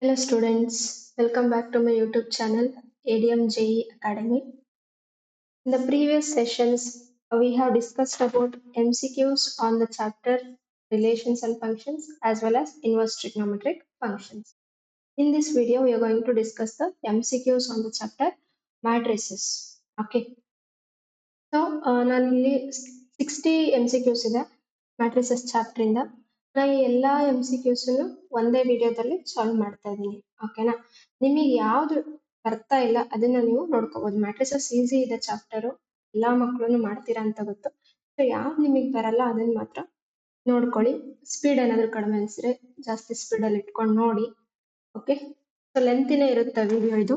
Hello students, welcome back to my YouTube channel ADM JE Academy. In the previous sessions, we have discussed about MCQs on the chapter relations and functions as well as inverse trigonometric functions. In this video, we are going to discuss the MCQs on the chapter matrices. Okay, so ನಾನಿಲ್ಲಿ 60 MCQs ಇದೆ matrices chapter ಇಂದ. ನಾನು ಈ ಎಲ್ಲ MCQs ಒಂದೇ ವಿಡಿಯೋದಲ್ಲಿ solve ಮಾಡ್ತಾ ಇದ್ದೀನಿ. ಓಕೆನಾ? ನಿಮಗೆ ಯಾವ್ದು ಬರ್ತಾ ಇಲ್ಲ ಅದನ್ನ ನೀವು ನೋಡ್ಕೋಬಹುದು. ಮ್ಯಾಟ್ರಿಸಸ್ ಈಸಿ ಇದೆ ಚಾಪ್ಟರು, ಎಲ್ಲಾ ಮಕ್ಕಳು ಮಾಡ್ತೀರಾ ಅಂತ ಗೊತ್ತು. ಸೊ ಯಾವ್ದು ನಿಮಗೆ ಬರಲ್ಲ ಅದನ್ನ ಮಾತ್ರ ನೋಡ್ಕೊಳ್ಳಿ. ಸ್ಪೀಡ್ ಏನಾದ್ರು ಕಡಿಮೆ ಅನ್ಸಿದ್ರೆ ಜಾಸ್ತಿ ಸ್ಪೀಡಲ್ಲಿ ಇಟ್ಕೊಂಡು ನೋಡಿ. ಓಕೆ, ಸೊ ಲೆಂತಿನೇ ಇರುತ್ತೆ ವಿಡಿಯೋ ಇದು,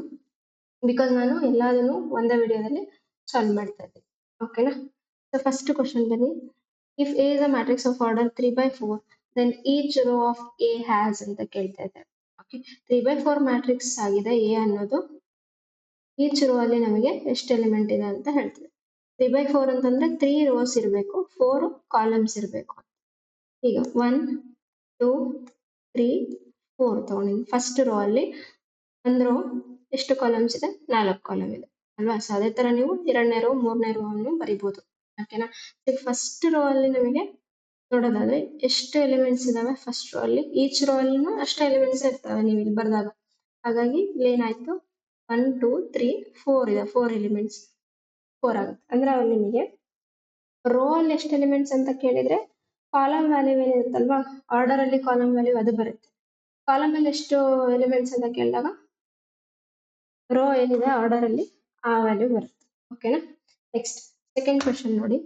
ಬಿಕಾಸ್ ನಾನು ಎಲ್ಲದನ್ನು ಒಂದೇ ವಿಡಿಯೋದಲ್ಲಿ ಸಾಲ್ವ್ ಮಾಡ್ತಾ ಇದ್ದೀನಿ. ಓಕೆನಾ? ಸೊ ಫಸ್ಟ್ ಕ್ವಶನ್ ಬನ್ನಿ. If A is a matrix of order 3/4 then each row of A has ಅಂತ ಕೇಳ್ತಾ ಇದ್ದಾರೆ. ಓಕೆ, 3/4 ಮ್ಯಾಟ್ರಿಕ್ಸ್ ಆಗಿದೆ ಎ ಅನ್ನೋದು. ಈಚ್ ರೋ ಅಲ್ಲಿ ನಮಗೆ ಎಷ್ಟು ಎಲಿಮೆಂಟ್ ಇದೆ ಅಂತ ಹೇಳ್ತಿದೆ. 3/4 ಅಂತಂದ್ರೆ 3 ರೋಸ್ ಇರಬೇಕು, 4 ಕಾಲಮ್ಸ್ ಇರಬೇಕು. ಈಗ 1 2 3 4 ತಗೊಂಡಿದ್ದೀನಿ. ಫಸ್ಟ್ ರೋ ಅಲ್ಲಿ ಒಂದು ರೋ ಎಷ್ಟು ಕಾಲಮ್ಸ್ ಇದೆ? 4 ಕಾಲಮ್ ಇದೆ ಅಲ್ವಾ? ಸೊ ಅದೇ ತರ ನೀವು ಎರಡನೇ ರೋ ಮೂರನೇ ರೋ ಅನ್ನು ಬರಿಬಹುದು. ಓಕೆನಾ? ಈಗ ಫಸ್ಟ್ ರೋ ಅಲ್ಲಿ ನಮಗೆ ನೋಡೋದಾದ್ರೆ ಎಷ್ಟು ಎಲಿಮೆಂಟ್ಸ್ ಇದಾವೆ ಫಸ್ಟ್ ರೋ ಅಲ್ಲಿ? ಈಚ್ ರೋ ಅಲ್ಲಿನೂ ಅಷ್ಟೇ ಎಲಿಮೆಂಟ್ಸ್ ಇರ್ತವೆ ನೀವು ಇಲ್ಲಿ ಬರ್ದಾಗ. ಹಾಗಾಗಿ ಇಲ್ಲಿ ಏನಾಯ್ತು? 1 2 3 4 ಇದೆ, 4 ಎಲಿಮೆಂಟ್ಸ್ 4 ಆಗುತ್ತೆ. ಅಂದ್ರೆ ಅಲ್ಲಿ ನಿಮಗೆ ರೋ ಅಲ್ಲಿ ಎಷ್ಟು ಎಲಿಮೆಂಟ್ಸ್ ಅಂತ ಕೇಳಿದ್ರೆ ಕಾಲಮ್ ವ್ಯಾಲ್ಯೂ ಏನಿರುತ್ತಲ್ವಾ, ಆರ್ಡರ್ ಅಲ್ಲಿ ಕಾಲಮ್ ವ್ಯಾಲ್ಯೂ ಅದು ಬರುತ್ತೆ. ಕಾಲಮ್ ಅಲ್ಲಿ ಎಷ್ಟು ಎಲಿಮೆಂಟ್ಸ್ ಅಂತ ಕೇಳಿದಾಗ ರೋ ಏನಿದೆ ಆರ್ಡರ್ ಅಲ್ಲಿ ಆ ವ್ಯಾಲ್ಯೂ ಬರುತ್ತೆ. ಓಕೆನಾ? ನೆಕ್ಸ್ಟ್ ಸೆಕೆಂಡ್ ಕ್ವಶನ್ ನೋಡಿ.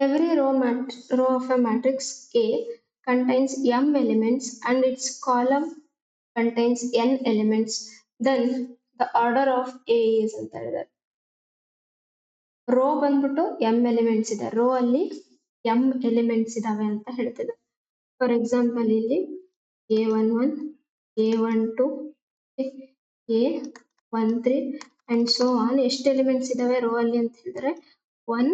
Every row of a matrix A contains m elements and its column contains n elements, then the order of A is ಅಂತ ಹೇಳಿದ್ದಾರೆ. ರೋ ಬಂದ್ಬಿಟ್ಟು m ಎಲಿಮೆಂಟ್ಸ್ ಇದೆ, ರೋ ಅಲ್ಲಿ m ಎಲಿಮೆಂಟ್ಸ್ ಇದಾವೆ ಅಂತ ಹೇಳ್ತಿದೆ. ಫಾರ್ ಎಕ್ಸಾಂಪಲ್ ಇಲ್ಲಿ A11 A12 A13 and so on ಎಷ್ಟು elements ಇದಾವೆ ರೋ ಅಲ್ಲಿ ಅಂತ ಹೇಳಿದ್ರೆ 1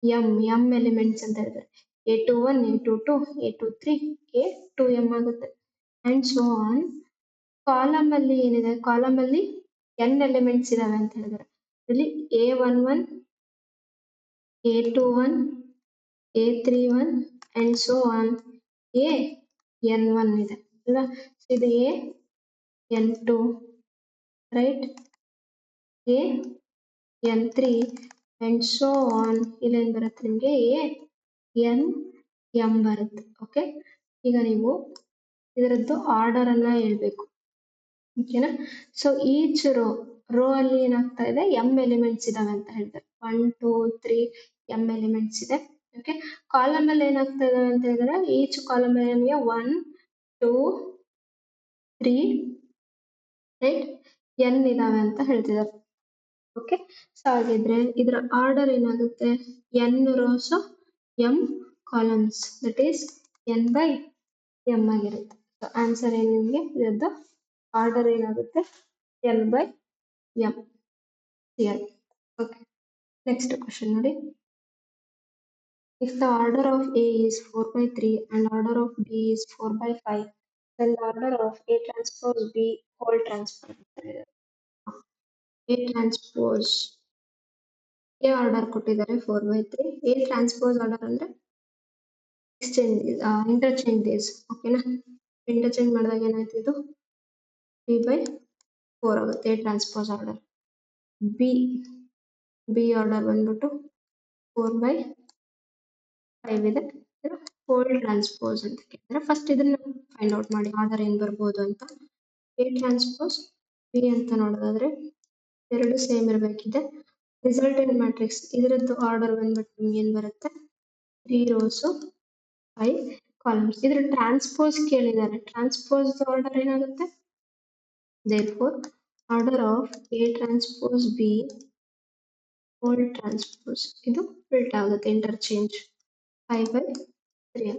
m ಎಲಿಮೆಂಟ್ಸ್ ಅಂತ ಹೇಳಿದ್ರೆ A21 A22 A23 A2m ಆಗುತ್ತೆ ಅಂಡ್ ಸೋ ಆನ್. ಕಾಲಮ್ ಅಲ್ಲಿ ಏನಿದೆ, ಕಾಲಮ್ ಅಲ್ಲಿ n ಎಲಿಮೆಂಟ್ಸ್ ಇದಾವೆ ಅಂತ ಹೇಳಿದ್ರೆ ಇಲ್ಲಿ A11 A21 A31 and so on AN1 ಇದೆ ಅಲ್ವಾ? ಇದು AN2 right, AN3 and so on. ಇಲ್ಲೇನ್ ಬರುತ್ತೆ ನಿಮಗೆ ANM ಬರುತ್ತೆ. ಓಕೆ, ಈಗ ನೀವು ಇದರದ್ದು ಆರ್ಡರ್ ಅನ್ನ ಹೇಳ್ಬೇಕು. ಓಕೆನಾ? ಸೊ ಈಚ್ ರೋ ಅಲ್ಲಿ ಏನಾಗ್ತಾ ಇದೆ, m ಎಲಿಮೆಂಟ್ಸ್ ಇದಾವೆ ಅಂತ ಹೇಳ್ತಾರೆ. 1 2 3 m ಎಲಿಮೆಂಟ್ಸ್ ಇದೆ. ಓಕೆ, ಕಾಲಮ್ ಅಲ್ಲಿ ಏನಾಗ್ತಾ ಇದಾವೆ ಅಂತ ಹೇಳಿದ್ರೆ ಈಚ್ ಕಾಲಮ್ ಅಲ್ಲಿ ನಮಗೆ 1 2 3 ರೈಟ್ n ಇದಾವೆ ಅಂತ ಹೇಳ್ತಿದ್ದಾರೆ. ಓಕೆ, ಸೊ ಹಾಗಿದ್ರೆ ಇದರ ಆರ್ಡರ್ ಏನಾಗುತ್ತೆ? n rose m columns, that is n/m ಆಗಿರುತ್ತೆ. ಸೊ ಆನ್ಸರ್ ಏನು ನಿಮಗೆ? ಇದರದ್ದು ಆರ್ಡರ್ ಏನಾಗುತ್ತೆ? n/m. Clear? Okay, next question ನೋಡಿ. If the order of A is 4/3 and order of B is 4/5, then the order of A transpose B whole transpose. A transpose A order ಕೊಟ್ಟಿದ್ದಾರೆ 4/3. A transpose order ಅಂದ್ರೆ interchange days. ಓಕೆನಾ? Interchange ಮಾಡಿದಾಗ ಏನಾಯ್ತು? ಇದು 3/4 ಆಗುತ್ತೆ A transpose order. B order ಬಂದ್ಬಿಟ್ಟು 4/5 ಇದೆ, hole transpose ಅಂತ ಕೇಳಿದ್ರೆ ಫಸ್ಟ್ ಇದನ್ನ ಫೈಂಡ್ ಔಟ್ ಮಾಡಿ ಆರ್ಡರ್ ಏನ್ ಬರ್ಬೋದು ಅಂತ. A ಟ್ರಾನ್ಸ್ಪೋಸ್ ಬಿ ಅಂತ ನೋಡೋದಾದ್ರೆ ಎರಡು ಸೇಮ್ ಇರಬೇಕಿದೆ. ರಿಸಲ್ಟೆಂಟ್ ಮ್ಯಾಟ್ರಿಕ್ಸ್ ಇದರದ್ದು ಆರ್ಡರ್ ಬಂದ್ಬಿಟ್ಟು ನಿಮ್ಗೆ ಏನ್ ಬರುತ್ತೆ? 3 ರೋಸ್ 5 ಕಾಲಮ್ಸ್. ಇದ್ರ ಟ್ರಾನ್ಸ್ಪೋಸ್ ಕೇಳಿದ್ದಾರೆ, ಟ್ರಾನ್ಸ್ಪೋಸ್ ಆರ್ಡರ್ ಏನಾಗುತ್ತೆ? therefore order of A transpose B whole transpose ಇದು ಉಲ್ಟಾ ಆಗುತ್ತೆ, ಇಂಟರ್ಚೇಂಜ್ 5/3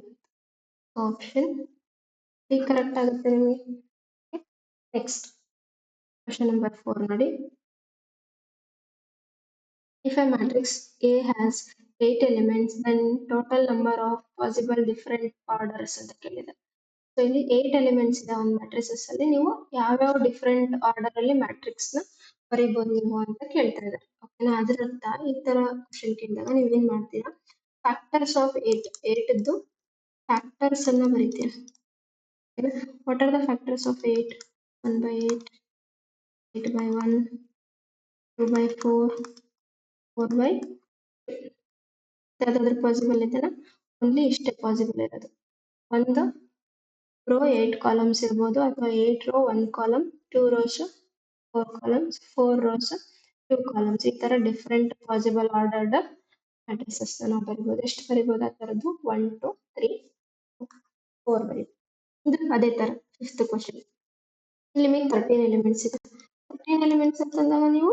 ಆಪ್ಷನ್ ಡಿ ಕರೆಕ್ಟ್ ಆಗುತ್ತೆ ನಿಮಗೆ. ನೆಕ್ಸ್ಟ್ ಕ್ವಶನ್ ನಂಬರ್ 4 ನೋಡಿ. If a matrix A has 8 elements, then total number of possible different orders ಅಂತ ಕೇಳಿದೆ. ಸೊ ಇಲ್ಲಿ 8 ಎಲಿಮೆಂಟ್ಸ್ ಇದೆ ಒಂದು ಮ್ಯಾಟ್ರಿಸಸ್ ಅಲ್ಲಿ. ನೀವು ಯಾವ್ಯಾವ ಡಿಫರೆಂಟ್ ಆರ್ಡರ್ ಅಲ್ಲಿ ಮ್ಯಾಟ್ರಿಕ್ಸ್ ನ ಬರೀಬಹುದು ನೀವು ಅಂತ ಕೇಳ್ತಾ ಇದ್ದಾರೆ. ಓಕೆನಾ? ಅದರ ಅರ್ಥ ಈ ತರ ಕ್ವಶನ್ ಕೇಳಿದಾಗ ನೀವು ಏನ್ ಮಾಡ್ತೀರಾ, ಫ್ಯಾಕ್ಟರ್ಸ್ ಆಫ್ 8 ಇದ್ದು ಫ್ಯಾಕ್ಟರ್ಸ್ ಅನ್ನ ಬರೀತೀರಾ. What are the factors of 8? 1 by 8, 8 by 1, 2 by 4, 4 by 2. ಯಾವ್ದಾದ್ರು ಪಾಸಿಬಲ್ ಇದೆನಾ? ಓನ್ಲಿ ಇಷ್ಟೇ ಪಾಸಿಬಲ್ ಇರೋದು. ಒಂದು ರೋ 8 ಕಾಲಮ್ಸ್ ಇರ್ಬೋದು, ಅಥವಾ 8 row 1 column, 2 rows 4 columns, 4 rows 2 columns. ಈ ತರ ಡಿಫರೆಂಟ್ ಪಾಸಿಬಲ್ ಆರ್ಡರ್ಡ್ ಮ್ಯಾಟ್ರಿಸಸ್ ನಾವು ಬರಿಬಹುದು. ಎಷ್ಟು ಬರಿಬಹುದು ಆ ತರದ್ದು? 1 2 3 4 ಬರೀತೀವಿ. ಇದು ಅದೇ ತರ ಫಿಫ್ತ್ ಕ್ವಶನ್. ಇಲ್ಲಿ ನಿಮಗೆ 13 ಎಲಿಮೆಂಟ್ಸ್ ಇದೆ. 13 ಎಲಿಮೆಂಟ್ಸ್ ಅಂತಂದಾಗ ನೀವು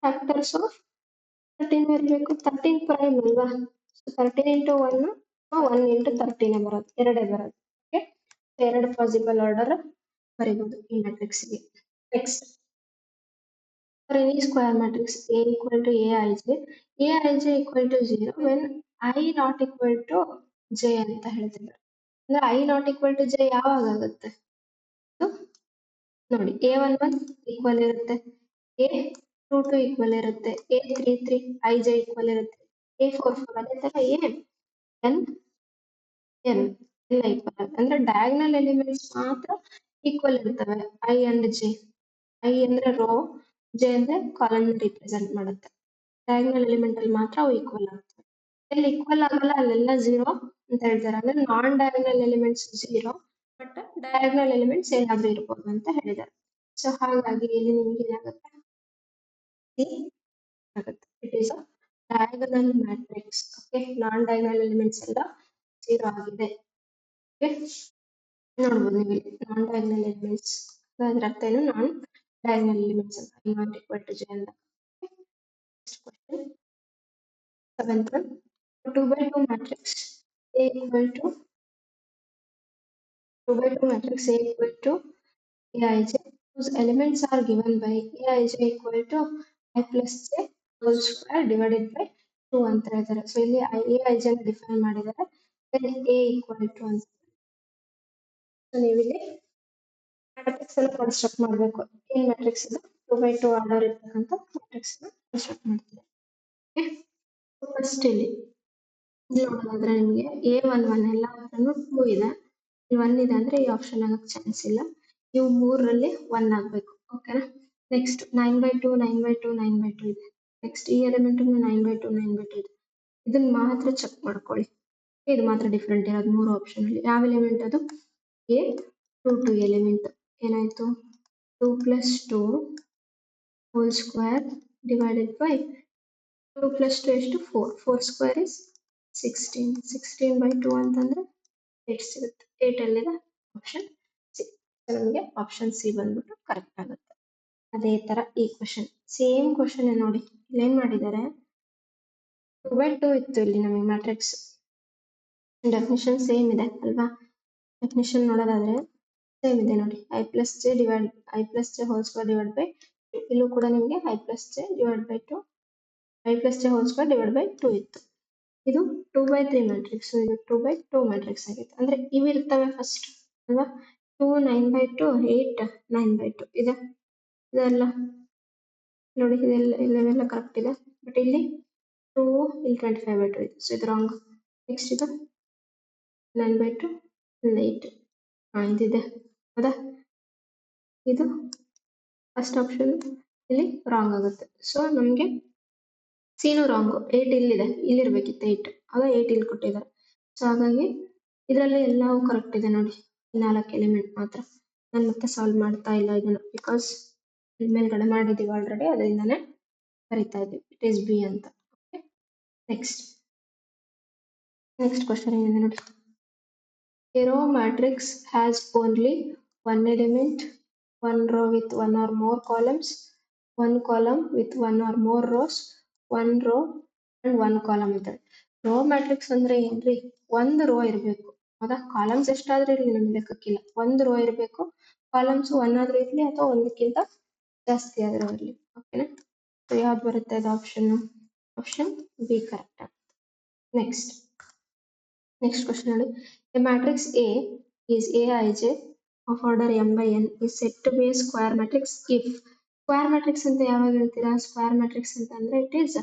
ಫ್ಯಾಕ್ಟರ್ಸ್ ಆಫ್ 13 ಬರಬೇಕು. 13 ಪ್ರೈಮ್ ಅಲ್ವಾ? 13 ಇಂಟು 1 1 ಇಂಟು 13 ಬರೋದು, ಎರಡೇ ಬರೋದು. ಓಕೆ, ಎರಡು ಪಾಸಿಬಲ್ ಆರ್ಡರ್ ಬರೀಬಹುದು ಈ ಮ್ಯಾಟ್ರಿಕ್ಸ್ ಗೆ. Next, for any square matrix A equal to Aij equal to 0 when I not equal to J ಅಂತ ಹೇಳ್ತಿದ್ದಾರೆ. ಅಂದ್ರೆ I not equal to J ಯಾವಾಗ ಆಗುತ್ತೆ? ನೋಡಿ, A11 ಈಕ್ವಲ್ ಇರುತ್ತೆ, A22 ಈಕ್ವಲ್ ಇರುತ್ತೆ, A33 Ij ಈಕ್ವಲ್ ಇರುತ್ತೆ, A44 ಅದೇ ತರ N ಎಲ್ಲ ಈಕ್ವಲ್ ಆಗುತ್ತೆ. ಅಂದ್ರೆ ಡಯಾಗ್ನಲ್ ಎಲಿಮೆಂಟ್ಸ್ ಮಾತ್ರ ಈಕ್ವಲ್ ಇರ್ತವೆ I ಅಂಡ್ J. I ಅಂದ್ರೆ ರೋ, J ಅಂದ್ರೆ ಕಾಲಮ್ ರಿಪ್ರೆಸೆಂಟ್ ಮಾಡುತ್ತೆ. ಡಯಾಗ್ನಲ್ ಎಲಿಮೆಂಟ್ ಅಲ್ಲಿ ಮಾತ್ರ ಅವು ಈಕ್ವಲ್ ಆಗ್ತವೆ. ಎಲ್ಲಿ ಈಕ್ವಲ್ ಆಗಲ್ಲ ಅಲ್ಲೆಲ್ಲ 0 ಅಂತ ಹೇಳ್ತಾರೆ. ಅಂದ್ರೆ ನಾನ್ diagonal elements 0, but diagonal elements ಏನಾದ್ರೂ ಇರ್ಬೋದು ಅಂತ ಹೇಳಿದ್ದಾರೆ. ಸೊ ಹಾಗಾಗಿ ಇಲ್ಲಿ ನಿಮ್ಗೆ ಏನಾಗುತ್ತೆ, ಆಗುತ್ತೆ. It is a diagonal matrix. Okay, non diagonal elements ಎಲ್ಲ 0 ಆಗಿದೆ. ಓಕೆ, ನೋಡ್ಬೋದು ನೀವು ನಾನ್ ಡಯಾಗನಲ್ ಎಲಿಮೆಂಟ್ಸ್. ಅದರ ಅರ್ಥ ಏನು? ನಾನ್ ಡಯಾಗನಲ್ ಎಲಿಮೆಂಟ್ಸ್ ಅಂತ, ನಾಟ್ ಈಕ್ವಲ್ ಟು J ಅಂತ. Next question, seventh one. 2 by 2 matrix A equal to 2 by 2 matrix A equal to Aij, whose elements are given by Aij equal to I plus J whole square divided by 2 ಅಂತ ಹೇಳ್ತಾರೆ. So ಇಲ್ಲಿ Aij ನ define ಮಾಡಿದ್ದಾರೆ, then A equal to ಅಂತ. So ನೀವು ಇಲ್ಲಿ matrix ಅನ್ನು construct ಮಾಡಬೇಕು. ಏನ್ ಮ್ಯಾಟ್ರಿಕ್ಸ್ ಇದು? 2 by 2 ಆರ್ಡರ್ ಇರ್ತಕ್ಕಂಥ ಮ್ಯಾಟ್ರಿಕ್ಸ್ ನ ಕನ್ಸ್ಟ್ರಕ್ಟ್ ಮಾಡ್ತೀವಿ. ಫಸ್ಟ್ ಇಲ್ಲಿ ನೋಡೋದಾದ್ರೆ ನಿಮಗೆ A11 ಎಲ್ಲ 2 ಇದೆ, 1 ಇದೆ ಅಂದ್ರೆ ಈ ಆಪ್ಷನ್ ಆಗಕ್ಕೆ ಚಾನ್ಸ್ ಇಲ್ಲ. ಇವು ಮೂರರಲ್ಲಿ 1 ಆಗ್ಬೇಕು. ಓಕೆನಾ? ನೆಕ್ಸ್ಟ್ 9 by 2 9 by 2 9 by 2 ಇದೆ. ನೆಕ್ಸ್ಟ್ ಈ ಎಲಿಮೆಂಟ್ 9 by 2 9 by 2 ಇದೆ. ಇದನ್ನ ಮಾತ್ರ ಚೆಕ್ ಮಾಡ್ಕೊಳ್ಳಿ, ಇದು ಮಾತ್ರ ಡಿಫ್ರೆಂಟ್ ಇರೋದು ಮೂರು ಆಪ್ಷನ್ ಅಲ್ಲಿ. ಯಾವ ಎಲಿಮೆಂಟ್ ಅದು? A22 element. ಏನಾಯ್ತು? 2 plus 2 whole square divided by 2 plus 2 ಎಷ್ಟು? 4. 4 square is 16. 16 by 2 ಅಂತಂದ್ರೆ 8 ಸಿಗುತ್ತೆ. 8 ಅಲ್ಲಿದೆ ಆಪ್ಷನ್ ಸಿ. ನಮಗೆ ಆಪ್ಷನ್ ಸಿ ಬಂದ್ಬಿಟ್ಟು ಕರೆಕ್ಟ್ ಆಗುತ್ತೆ. ಅದೇ ತರ ಈ ಕ್ವಶನ್, ಸೇಮ್ ಕ್ವಶನ್ ನೋಡಿ, ಇಲ್ಲೇನ್ ಮಾಡಿದ್ದಾರೆ, 2 by 2 ಇತ್ತು ಇಲ್ಲಿ ನಮಗೆ ಮ್ಯಾಟ್ರಿಕ್ಸ್. ಡೆಫಿನಿಷನ್ ಸೇಮ್ ಇದೆ ಅಲ್ವಾ? ಡೆಫಿನಿಷನ್ ನೋಡೋದಾದ್ರೆ ಸೇಮ್ ಇದೆ ನೋಡಿ, I plus J whole square divided by 2. ಇಲ್ಲೂ ಕೂಡ ನಿಮಗೆ I plus J divided by 2, I plus J whole square divided by 2 ಇತ್ತು. ಇದು 2 by 3 ಮ್ಯಾಟ್ರಿಕ್ಸ್, ಇದು 2 by 2 ಮ್ಯಾಟ್ರಿಕ್ಸ್ ಆಗಿತ್ತು. ಅಂದ್ರೆ ಇವು ಇರ್ತವೆ ಫಸ್ಟ್ ಅಲ್ವಾ? 2 9 by 2 8 9 by 2 ಇದೆ, ಇದೆಲ್ಲ ನೋಡಿ, ಇಲ್ಲೆಲ್ಲ ಕರೆಕ್ಟ್ ಇದೆ. ಬಟ್ ಇಲ್ಲಿ 2 ಇಲ್ಲಿ 25 by 2 ಇದೆ, ಸೊ ಇದು ರಾಂಗ್. ನೆಕ್ಸ್ಟ್ ಇದು 9 by 2 8 ಇದಿದೆ ಹೌದಾ? ಇದು ಫಸ್ಟ್ ಆಪ್ಷನ್ ಇಲ್ಲಿ ರಾಂಗ್ ಆಗುತ್ತೆ. ಸೊ ನಮಗೆ ಸಿನು ರಾಂಗು. 8 ಇಲ್ಲಿದೆ, ಇಲ್ಲಿರ್ಬೇಕಿತ್ತು 8, ಆಗ 8 ಇಲ್ಲಿ ಕೊಟ್ಟಿದ್ದಾರೆ. ಸೊ ಹಾಗಾಗಿ ಇದರಲ್ಲಿ ಎಲ್ಲವೂ ಕರೆಕ್ಟ್ ಇದೆ ನೋಡಿ, 4 ಎಲಿಮೆಂಟ್ ಮಾತ್ರ. ನಾನು ಮತ್ತೆ ಸಾಲ್ವ್ ಮಾಡ್ತಾ ಇಲ್ಲ ಇದನ್ನ, ಬಿಕಾಸ್ ಮೇಲ್ಗಡೆ ಮಾಡಿದೀವಿ ಆಲ್ರೆಡಿ, ಅದರಿಂದಾನೆ ಬರಿತಾ ಇದ್ದೀವಿ. ಇಟ್ ಈಸ್ ಬಿ ಅಂತ. ಓಕೆ, ನೆಕ್ಸ್ಟ್ ಕ್ವಶನ್ ಏನಿದೆ ನೋಡಿ. A row matrix has only one element, one row with one or more columns, one column with one or more rows, one row and one column ಇದೆ. Rho matrix ಅಂದ್ರೆ ಏನ್ರಿ? ಒಂದು rho ಇರಬೇಕು ಹೌದಾ? Columns ಎಷ್ಟಾದ್ರೂ ಇರಲಿ ನಮ್ಗೆ ಲೆಕ್ಕಕ್ಕಿಲ್ಲ, ಒಂದು ರೋ ಇರಬೇಕು. ಕಾಲಮ್ಸ್ ಒನ್ ಆದ್ರೂ ಇರ್ಲಿ ಅಥವಾ ಒಂದಕ್ಕಿಂತ ಜಾಸ್ತಿ ಆದ್ರೂ ಇರಲಿ. ಓಕೆನಾ? ಸೊ ಯಾವ್ದು ಬರುತ್ತೆ ಅದು ಆಪ್ಷನ್? ಆಪ್ಷನ್ ಬಿ ಕರೆಕ್ಟ್ ಆಗುತ್ತೆ. ನೆಕ್ಸ್ಟ್ ಕ್ವಶನ್ ನೋಡಿ, A matrix A is Aij of order m by n is said to be a square matrix if square matrix ಅಂತ ಯಾವಾಗ ಹೇಳ್ತೀರಾ ಸ್ಕ್ವೇರ್ ಮ್ಯಾಟ್ರಿಕ್ಸ್ ಅಂತ ಅಂದ್ರೆ it is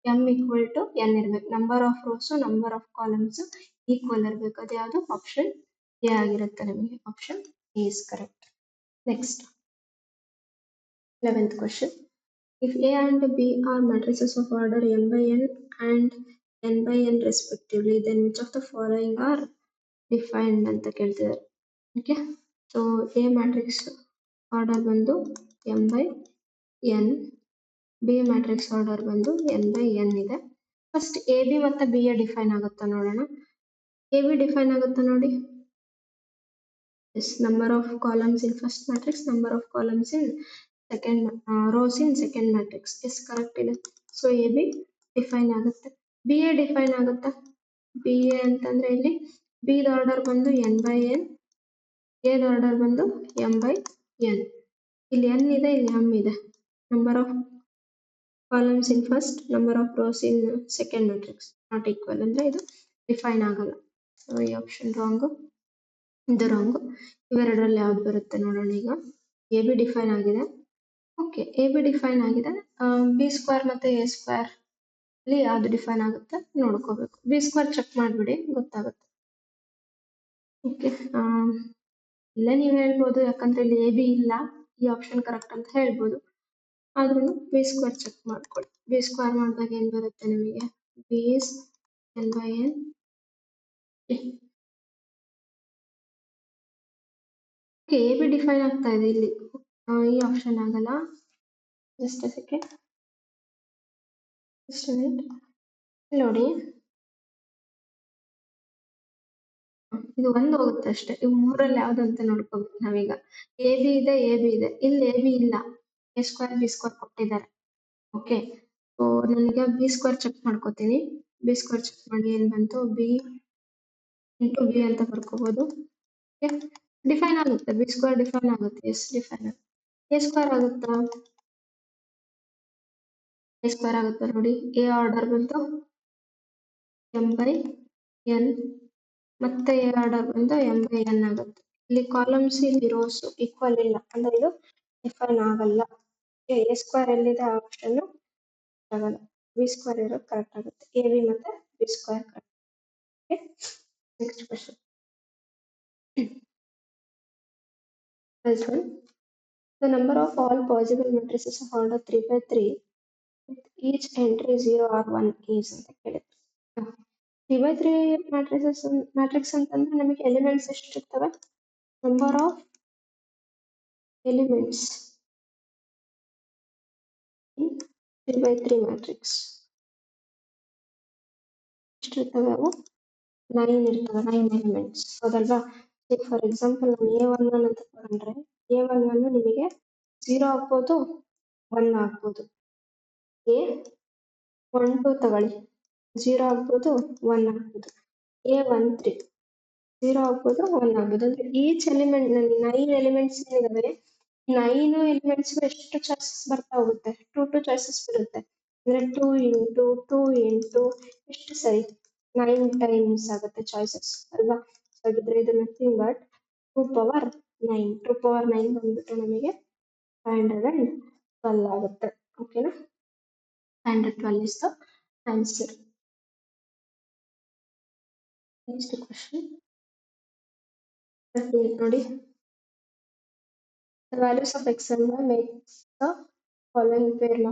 m equal to n ಇರ್ಬೇಕು number of rose number of columns equal ಇರಬೇಕು ಅದು ಯಾವುದು option A ಆಗಿರುತ್ತೆ ನಿಮಗೆ option A is correct next 11th question if A and B are matrices of order m by n and n by n respectively then which of the following are defined ಅಂತ ಕೇಳ್ತಿದ್ದಾರೆ okay so A matrix order ಬಂದು m by n B matrix order ಬಂದು n by n ಇದೆ first A B ಮತ್ತೆ B A define ಆಗುತ್ತಾ ನೋಡೋಣ A B define ಆಗುತ್ತಾ ನೋಡಿ as number of columns in first matrix number of columns in second rows in second matrix yes correct ಇದೆ so A B define ಆಗುತ್ತೆ B A define ಆಗುತ್ತಾ B A ಅಂತಂದ್ರೆ ಇಲ್ಲಿ B order ಬಂದು n by n A order ಬಂದು m by n ಇಲ್ಲಿ n ಇದೆ ಇಲ್ಲಿ m ಇದೆ number of columns in first number of rose in second matrix not equal ಅಂದ್ರೆ ಇದು ಡಿಫೈನ್ ಆಗಲ್ಲ ಸೊ ಈ ಆಪ್ಷನ್ ರಾಂಗ್ ಇದು ರಾಂಗ್ ಇವೆರಡರಲ್ಲಿ ಯಾವ್ದು ಬರುತ್ತೆ ನೋಡೋಣ ಈಗ ಎ ಬಿ ಡಿಫೈನ್ ಆಗಿದೆ ಓಕೆ ಎ ಬಿ ಡಿಫೈನ್ ಆಗಿದೆ ಬಿ ಸ್ಕ್ವೇರ್ ಮತ್ತೆ ಎ ಸ್ಕ್ವೇರ್ ಅಲ್ಲಿ ಯಾವ್ದು ಡಿಫೈನ್ ಆಗುತ್ತೆ ನೋಡ್ಕೋಬೇಕು ಬಿ ಸ್ಕ್ವೇರ್ ಚೆಕ್ ಮಾಡ್ಬಿಡಿ ಗೊತ್ತಾಗುತ್ತೆ ಓಕೆ ಇಲ್ಲ ನೀವು ಹೇಳ್ಬೋದು ಯಾಕಂದ್ರೆ ಇಲ್ಲಿ ಎ ಬಿ ಇಲ್ಲ ಈ ಆಪ್ಷನ್ ಕರೆಕ್ಟ್ ಅಂತ ಹೇಳ್ಬೋದು ಆದ್ರೂ ಬಿ ಸ್ಕ್ವೇರ್ ಚೆಕ್ ಮಾಡ್ಕೊಳ್ಳಿ ಬಿ ಸ್ಕ್ವೇರ್ ಮಾಡಿದಾಗ ಏನ್ ಬರುತ್ತೆ ನಿಮಗೆ B is N by N okay a B define ಆಗ್ತಾ ಇದೆ ಇಲ್ಲಿ ಈ ಆಪ್ಷನ್ ಆಗಲ್ಲ ಜಸ್ಟ್ ಸೆಕೆಂಡ್ ನೋಡಿ ಇದು ಒಂದು ಹೋಗುತ್ತೆ ಅಷ್ಟೇ ಇವು ಮೂರಲ್ಲಿ ಯಾವ್ದು ಅಂತ ನೋಡ್ಕೋಬೇಕು ನಾವೀಗ ಎ ಬಿ ಇದೆ ಎ ಬಿ ಇದೆ ಇಲ್ಲಿ ಎ ಬಿ ಇಲ್ಲ ಎ ಸ್ಕ್ವೇರ್ ಬಿ ಸ್ಕ್ವೇರ್ ಕೊಟ್ಟಿದ್ದಾರೆ ಓಕೆ ಸೊ ನನಗೆ ಬಿ ಸ್ಕ್ವೇರ್ ಚೆಕ್ ಮಾಡ್ಕೋತೀನಿ ಬಿ ಸ್ಕ್ವೇರ್ ಚೆಕ್ ಮಾಡಿ ಏನ್ ಬಂತು ಬಿ ಇಂಟು ಬಿ ಅಂತ ಬರ್ಕೋಬಹುದು ಡಿಫೈನ್ ಆಗುತ್ತೆ ಬಿ ಸ್ಕ್ವೇರ್ ಡಿಫೈನ್ ಆಗುತ್ತೆ ಎಸ್ ಡಿಫೈನ್ ಆಗುತ್ತೆ ಎ ಸ್ಕ್ವೇರ್ ಆಗುತ್ತಾ ಎ ಸ್ಕ್ವೇರ್ ಆಗುತ್ತಾ ನೋಡಿ ಎ ಆರ್ಡರ್ ಬಂತು ಎಂ ಬೈ ಎನ್ ಮತ್ತೆ ಎ ಆರ್ಡರ್ ಬಂದು ಎಂ ಬೈ ಎನ್ ಆಗುತ್ತೆ ಇಲ್ಲಿ ಕಾಲಮ್ಸ್ ಇಲ್ಲಿ ರೋಸ್ ಈಕ್ವಲ್ ಇಲ್ಲ ಅಂದ್ರೆ ಇದು ಡಿಫೈನ್ ಆಗಲ್ಲ ಎ ಸ್ಕ್ವೇರ್ ಎಲ್ಲಿದೆ ಆಪ್ಷನ್ ಆಗಲ್ಲ ಬಿ ಸ್ಕ್ವೇರ್ ಇರೋದು ಕರೆಕ್ಟ್ ಆಗುತ್ತೆ ಎ ಬಿ ಮತ್ತೆ B square correct next question this one the number of all possible matrices of order 3 by 3 with each entry 0 or 1 is ಅಂತ ಕೇಳಿದ್ರು 3 by 3 ಮ್ಯಾಟ್ರಿಕ್ಸ್ ಅಂತಂದ್ರೆ ನಮಗೆ elements ಎಷ್ಟು ಇರ್ತವೆ number of elements in 3 by 3 matrix ಎಷ್ಟು ಇರ್ತವೆ ಅವು 9 ಇರ್ತವೆ 9 ಎಲಿಮೆಂಟ್ಸ್ ಹೌದಲ್ವಾ ಫಾರ್ ಎಕ್ಸಾಂಪಲ್ ನಾನು A11 ಅಂತ ತಗೊಂಡ್ರೆ A11 ನಿಮಗೆ 0 ಆಗ್ಬೋದು 1 ಆಗ್ಬೋದು A12 ತಗೊಳ್ಳಿ 0 ಆಗ್ಬೋದು 1 ಆಗ್ಬೋದು A13 0 ಆಗ್ಬೋದು 1 ಆಗ್ಬೋದು ಅಂದ್ರೆ ಈಚ್ ಎಲಿಮೆಂಟ್ ನಲ್ಲಿ 9 ಎಲಿಮೆಂಟ್ಸ್ ಏನಿದಾವೆ 9 ಎಲಿಮೆಂಟ್ಸ್ ಎಷ್ಟು ಚಾಯ್ಸಸ್ ಬರ್ತಾ ಹೋಗುತ್ತೆ 2 ಚಾಯ್ಸಸ್ ಬರುತ್ತೆ ಅಂದ್ರೆ 2 ಇಂಟು 2 ಇಂಟು ಎಷ್ಟು ಸರಿ 9 ಟೈಮ್ಸ್ ಆಗುತ್ತೆ ಚಾಯ್ಸಸ್ ಅಲ್ವಾ ಹಾಗಿದ್ರೆ ಇದು ನಥಿಂಗ್ ಬಟ್ 2 ಪವರ್ 9 2 ಪವರ್ 9 ಬಂದ್ಬಿಟ್ಟು ನಮಗೆ 512 ಆಗುತ್ತೆ ಓಕೆನಾ 512 is the answer. Next question. ನೋಡಿ the values of x and y makes the following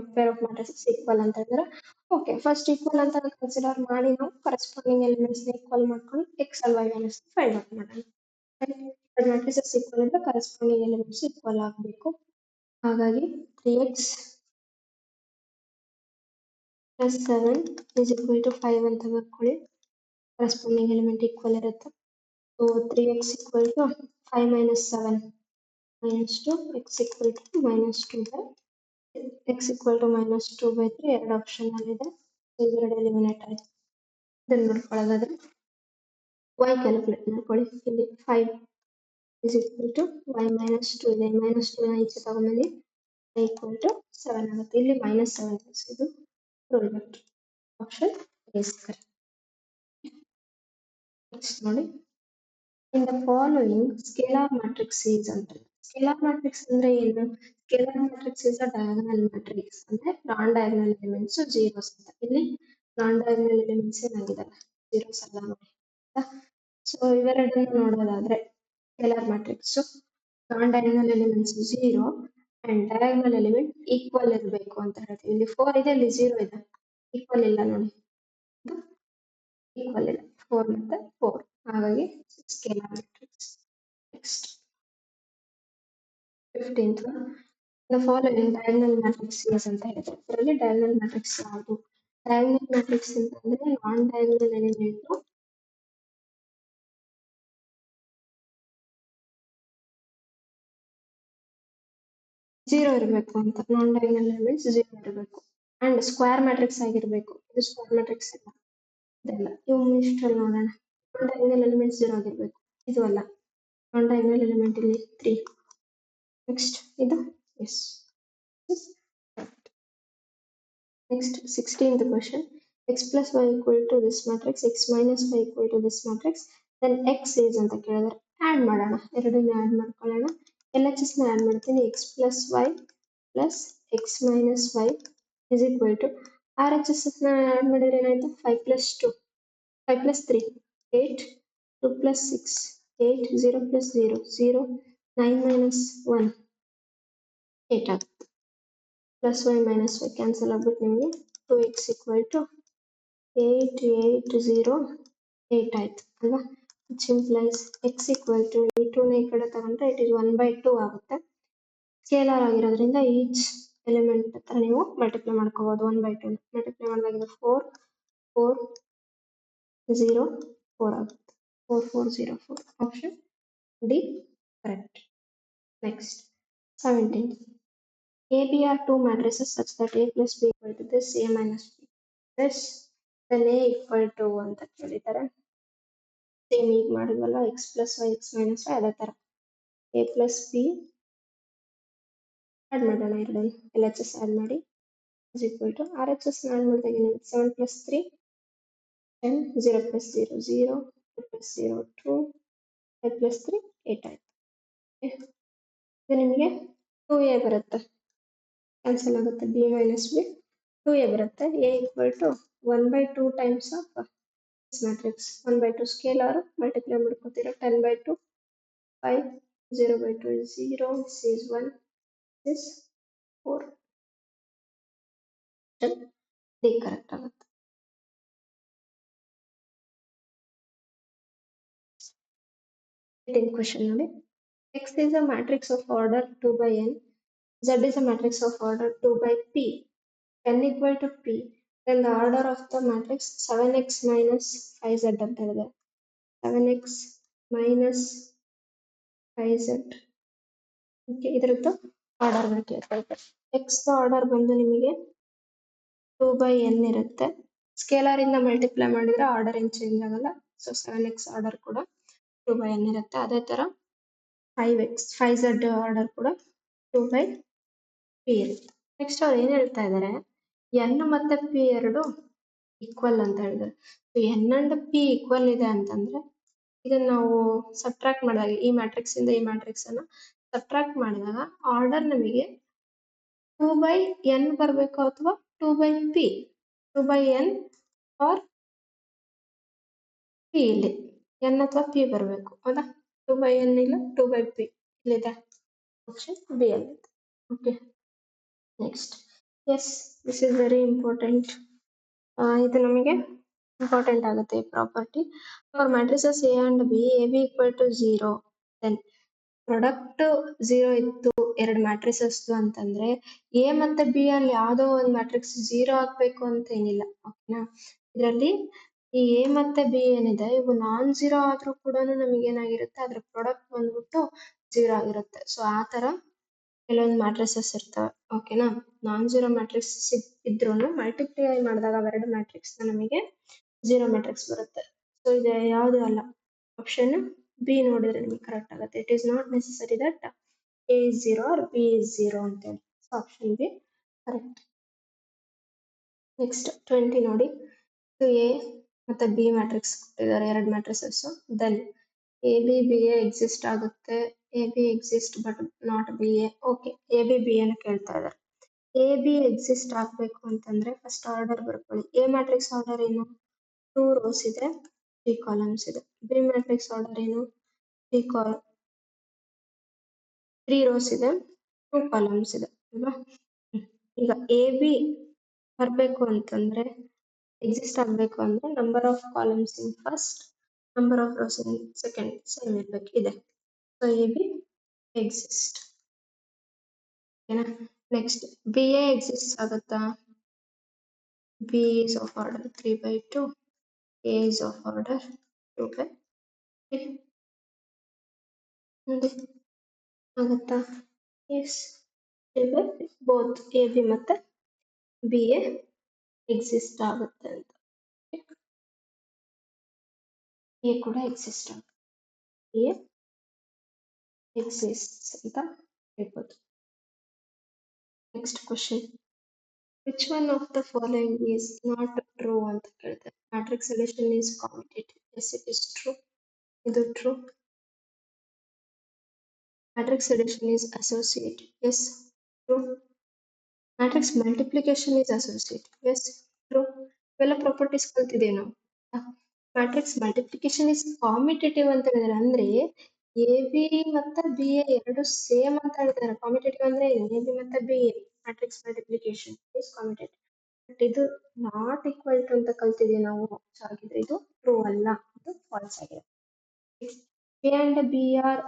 pair of matrices equal ಅಂತಂದ್ರೆ ಓಕೆ ಫಸ್ಟ್ ಈಕ್ವಲ್ ಅಂತ ಕನ್ಸಿಡರ್ ಮಾಡಿ ನಾವು ಕರೆಸ್ಪಾಂಡಿಂಗ್ ಎಲಿಮೆಂಟ್ಸ್ ಈಕ್ವಲ್ ಮಾಡ್ಕೊಂಡು x and y values find out ಮಾಡೋಣ matrices equal ಅಂದ್ರೆ corresponding elements equal ಆಗಬೇಕು ಹಾಗಾಗಿ 3x plus 7 is equal to 5 ಅಂತ ಬರ್ಕೊಳ್ಳಿ corresponding element equal ಇರುತ್ತೆ so 3x equal to 5 minus 7 minus 2 x equal to minus 2 by x equal to minus 2 by 3 ಎರಡು option ಅಲ್ಲಿ ಇದೆ ಇವೆರಡು ಎಲಿಮಿನೇಟ್ ಆಯ್ತು ಇದನ್ನ ನೋಡ್ಕೊಳ್ಳೋದಾದ್ರೆ y ಕ್ಯಾಲ್ಕುಲೇಟ್ ಮಾಡ್ಕೊಳ್ಳಿ ಇಲ್ಲಿ 5 is equal to y minus 2 ಇದೆ minus 2 ನ ಈಚೆ ತಗೊಂಡ್ಬಂದು y equal to 7 ಆಗುತ್ತೆ ಇಲ್ಲಿ minus 7 ಇದು product option is correct next ನೋಡಿ In the following, scalar matrix is ಅಂತ. ಸ್ಕೇಲಾರ್ ಮ್ಯಾಟ್ರಿಕ್ಸ್ ಅಂದ್ರೆ ಏನು? Scalar matrix is a diagonal matrix ಅಂದ್ರೆ ನಾನ್ ಡಯಾಗನಲ್ ಎಲಿಮೆಂಟ್ಸ್ ಜೀರೋಸ್ ಅಂತ. ಇಲ್ಲಿ ನಾನ್ ಡಯಾಗನಲ್ ಎಲಿಮೆಂಟ್ಸ್ ಏನಾಗಿದಾವೆ? ಜೀರೋಸ್ ಅಲ್ಲ ನೋಡಿ. ಸೊ ಇವೆರಡನ್ನು ನೋಡೋದಾದ್ರೆ scalar matrix non diagonal elements zero and diagonal element equal ಇರಬೇಕು ಅಂತ ಹೇಳ್ತೀವಿ. ಇಲ್ಲಿ 4 ಇದೆ, ಇಲ್ಲಿ 0 ಇದೆ, ಈಕ್ವಲ್ ಇಲ್ಲ ನೋಡಿ, ಈಕ್ವಲ್ ಇಲ್ಲ 4 ಮತ್ತೆ 4, ಹಾಗಾಗಿ scalar matrix. Next 15th one, the following diagonal matrix is ಅಂತ ಹೇಳಿದ್ರೆ ಇದರಲ್ಲಿ diagonal matrix ಯಾವುದು? diagonal matrix ಅಂತಂದ್ರೆ ನಾನ್ ಡಯಾಗನಲ್ ಎಲಿಮೆಂಟ್ ಜೀರೋ ಇರಬೇಕು ಅಂತ. ನಾನ್ ಡಯಾಗನಲ್ ಎಲಿಮೆಂಟ್ಸ್ ಜೀರೋ ಇರಬೇಕು ಅಂಡ್ ಸ್ಕ್ವೇರ್ ಮ್ಯಾಟ್ರಿಕ್ಸ್ ಆಗಿರ್ಬೇಕು. ಇದು ಸ್ಕ್ವೇರ್ ಮ್ಯಾಟ್ರಿಕ್ಸ್ ಇಲ್ಲ, ಇದೆಲ್ಲ ಇವು ಇಷ್ಟರಲ್ಲಿ ನೋಡೋಣ. ನಾನ್ ಡಯಾಗನಲ್ ಎಲಿಮೆಂಟ್ಸ್ ಜೀರೋ ಆಗಿರ್ಬೇಕು, ಇದು ಅಲ್ಲ. ನಾನ್ ಡಯಾಗನಲ್ ಎಲಿಮೆಂಟ್ ಇಲ್ಲಿ 3. ನೆಕ್ಸ್ಟ್ ಇದು S. Next 16th question, x plus y equal to this matrix, x minus y equal to this matrix, then x is ಅಂತ ಕೇಳಿದ್ರೆ ಆಡ್ ಮಾಡೋಣ, ಎರಡನ್ನ ಆಡ್ ಮಾಡ್ಕೊಳ್ಳೋಣ. LHS ನ ಆಡ್ ಮಾಡ್ತೀನಿ, x plus y plus x minus y is equal to RHS ನ add ಮಾಡಿದ್ರೆ ಏನಾಯ್ತು? 5 plus 2, 5 plus 3, 8, 2 plus 6, 8, 0 plus 0, 0, 9 minus 1, 8 ಆಗುತ್ತೆ. Plus y minus y cancel ಆಗ್ಬಿಟ್ಟು ನಿಮಗೆ 2x equal to 8, 8, 0, 8 ಆಯ್ತು ಅಲ್ವಾ? Which implies x equal to ಈ 2ನ ಈ ಕಡೆ ತಗೊಂಡ್ರೆ ಇಟ್ ಇಸ್ 1/2 ಆಗುತ್ತೆ. ಸ್ಕೇಲಾರ್ ಆಗಿರೋದ್ರಿಂದ ಈಚ್ ಎಲಿಮೆಂಟ್ ಹತ್ರ ನೀವು ಮಲ್ಟಿಪ್ಲೈ ಮಾಡ್ಕೋಬಹುದು. 1/2 ಮಲ್ಟಿಪ್ಲೈ ಮಾಡಿದಾಗ 4, 4, 0, 4 ಆಗುತ್ತೆ. 4, 4, 0, 4 option D correct. Next 17. AB are two matrices such that A plus B equal to this, A minus B. This then A equal to ಅಂತ ಕೇಳಿದ್ದಾರೆ. Same ಈಗ ಮಾಡಿದ್ವಲ್ಲ x plus y, x minus y, ಅದೇ ತರ A plus B add ಮಾಡೋಣ, ಎರಡನ್ನು LHS add ಮಾಡಿ is equal to RHS add ಮಾಡಿದಾಗ ಏನಾಗುತ್ತೆ? 7 plus 3, 10, 0 plus 0, 0, 2 plus 0, 2, 5 plus 3, 8 ಆಯ್ತು. ಇದು ನಿಮಗೆ 2A ಬರುತ್ತೆ, ಕ್ಯಾನ್ಸಲ್ ಆಗುತ್ತೆ, ಬಿ ಮೈನಸ್ ಬಿ 2A ಬರುತ್ತೆ. A equal to 1/2 times of this matrix. 1/2 scalar multiply ಮಾಡ್ಕೊತೀರಾ, 10/2, 5, 0/2 is 0, this is 1, this 4. D correct ಆಗುತ್ತೆ. ಕ್ವೆಶನ್ ನೋಡಿ, x is a matrix of order 2 by n, z is a matrix of order 2 by p, n equal to p, then the order of the matrix 7x minus 5z ಅಂತ ಹೇಳಿದೆ. 7x minus 5z, okay, ಇದರದ್ದು order ಕೇಳ್ತಾರೆ. X order ಬಂದು ನಿಮಗೆ 2 by n ಇರುತ್ತೆ. Scalar ಇಂದ multiply ಮಾಡಿದ್ರೆ order ಏನು ಚೇಂಜ್ ಆಗಲ್ಲ. ಸೊ 7x ಆರ್ಡರ್ ಕೂಡ 2 by n ಇರುತ್ತೆ. ಅದೇ ತರ 5x 5z ಆರ್ಡರ್ ಕೂಡ 2 by p ಇರುತ್ತೆ. ನೆಕ್ಸ್ಟ್ ಅವ್ರು ಏನ್ ಹೇಳ್ತಾ ಇದ್ದಾರೆ, n ಮತ್ತೆ p ಎರಡು ಈಕ್ವಲ್ ಅಂತ ಹೇಳಿದ್ದಾರೆ. n ಅಂಡ್ p ಈಕ್ವಲ್ ಇದೆ ಅಂತಂದ್ರೆ ಇದನ್ನ ನಾವು ಸಬ್ಟ್ರಾಕ್ಟ್ ಮಾಡಿದಾಗ, ಈ ಮ್ಯಾಟ್ರಿಕ್ಸ್ ಇಂದ ಈ ಮ್ಯಾಟ್ರಿಕ್ಸ್ ಅನ್ನ ಸಬ್ಟ್ರಾಕ್ಟ್ ಮಾಡಿದಾಗ ಆರ್ಡರ್ ನಮಗೆ 2 by n ಬರಬೇಕು ಅಥವಾ 2 by p, 2 by n or p, ಇಲ್ಲಿ n ಅಥವಾ p ಬರಬೇಕು ಹೌದಾ? 2 by n ಇಲ್ಲ 2 by p ಇಲ್ಲಿದೆ, ಆಪ್ಷನ್ ಬಿ ಅಲ್ಲಿ. Okay, next yes, this is very important. ಇದು ನಮಗೆ ಇಂಪಾರ್ಟೆಂಟ್ ಆಗುತ್ತೆ ಈ property. For matrices A and B, A B equal to 0, then product 0 ಇತ್ತು ಎರಡು ಮ್ಯಾಟ್ರಿಸಸ್ ಅಂತಂದ್ರೆ ಎ ಮತ್ತೆ ಬಿ ಅಲ್ಲಿ ಯಾವ್ದೋ ಒಂದು ಮ್ಯಾಟ್ರಿಕ್ಸ್ 0 ಆಗ್ಬೇಕು ಅಂತ ಏನಿಲ್ಲ. ಓಕೆನಾ? ಇದರಲ್ಲಿ ಈ ಎ ಮತ್ತೆ ಬಿ ಏನಿದೆ ಇವು ನಾನ್ 0 ಆದ್ರೂ ಕೂಡ ನಮಗೆ ಏನಾಗಿರುತ್ತೆ, ಅದ್ರ ಪ್ರಾಡಕ್ಟ್ ಬಂದ್ಬಿಟ್ಟು 0 ಆಗಿರುತ್ತೆ. ಸೊ ಆ ತರ ಕೆಲವೊಂದು ಮ್ಯಾಟ್ರಿಸಸ್ ಇರ್ತವೆ. ಓಕೆನಾ? ನಾನ್ 0 ಮ್ಯಾಟ್ರಿಕ್ಸ್ ಇದ್ರು ಮಲ್ಟಿಪ್ಲೈ ಮಾಡಿದಾಗ ಅವೆರಡು ಮ್ಯಾಟ್ರಿಕ್ಸ್ ನಮಗೆ 0 ಮ್ಯಾಟ್ರಿಕ್ಸ್ ಬರುತ್ತೆ. ಸೊ ಇದು ಯಾವುದು ಅಲ್ಲ, ಆಪ್ಷನ್ ಬಿ ನೋಡಿದ್ರೆ ನಿಮಗೆ ಕರೆಕ್ಟ್ ಆಗುತ್ತೆ. It is not necessary that a is 0 or b is 0 ಅಂತ ಹೇಳಿ. So option B correct. Next 20 ನೋಡಿ, ಎ ಮತ್ತೆ ಬಿ ಮ್ಯಾಟ್ರಿಕ್ಸ್ ಕೊಟ್ಟಿದ್ದಾರೆ, ಎರಡು matrices. Then a b b a exist ಆಗುತ್ತೆ, a b exist but not b a. Okay, a b b ಎನ ಕೇಳ್ತಾ ಇದ್ದಾರೆ. ಎ ಬಿ ಎಕ್ಸಿಸ್ಟ್ ಆಗಬೇಕು ಅಂತಂದ್ರೆ ಫಸ್ಟ್ ಆರ್ಡರ್ ಬರ್ಕೊಳ್ಳಿ. ಎ ಮ್ಯಾಟ್ರಿಕ್ಸ್ ಆರ್ಡರ್ ಏನು? 2 rows ಇದೆ, 3 ಕಾಲಮ್ಸ್ ಇದೆ. ಬಿ ಮ್ಯಾಟ್ರಿಕ್ಸ್ ಆರ್ಡರ್ ಏನು? 3 rows ಇದೆ, 2 ಕಾಲಮ್ಸ್ ಇದೆ ಅಲ್ವಾ? ಈಗ ಎ ಬಿ ಬರಬೇಕು ಅಂತಂದ್ರೆ, ಎಕ್ಸಿಸ್ಟ್ ಆಗಬೇಕು ಅಂದ್ರೆ number of columns in first, number of rows in second same ಇರ್ಬೇಕು ಇದೆ. So A b exist. ಓಕೆನಾ? ನೆಕ್ಸ್ಟ್ ಬಿ ಎ ಎಕ್ಸಿಸ್ಟ್ ಆಗುತ್ತಾ? B is of order 3/2, A is of order 2/3. ಮುಂದೆ ಆಗುತ್ತಾ? ಎಸ್, ಬೋತ್ ಎ ಬಿ ಮತ್ತೆ B a exist ಆಗುತ್ತೆ ಅಂತ. A ಕೂಡ ಎಕ್ಸಿಸ್ಟ್ ಆಗುತ್ತೆ, ಎ ಎಕ್ಸಿಸ್ಟ್ ಅಂತ ಹೇಳ್ಬೋದು. Next question, which one of the following is not true ಅಂತ ಕೇಳ್ತಾರೆ. Matrix addition is competitive. Yes, it is true. ಇದು true. Matrix addition is associative. Yes, true. Matrix multiplication is associative. Yes, true. ಇವೆಲ್ಲ properties ಕಲ್ತಿದ್ದೇವೆ ನಾವು. Matrix multiplication is commutative ಅಂತ ಹೇಳಿದಾರೆ, ಅಂದ್ರೆ A B ಮತ್ತೆ ಬಿ ಎ ಎರಡು ಸೇಮ್ ಅಂತ ಹೇಳಿದ್ದಾರೆ. ಕಾಮಿಟೇಟಿವ್ ಅಂದ್ರೆ ಏನು? ಎ ಬಿ ಮತ್ತೆ B a matrix multiplication is commutative. But ಇದು ನಾಟ್ ಈಕ್ವಲ್ ಟು ಅಂತ ಕಲ್ತಿದ್ದೀವಿ ನಾವು. ಸೊ ಹಾಗಿದ್ರೆ ಇದು ಟ್ರೂ ಅಲ್ಲ, ಇದು ಫಾಲ್ಸ್ ಆಗಿದೆ. A and B are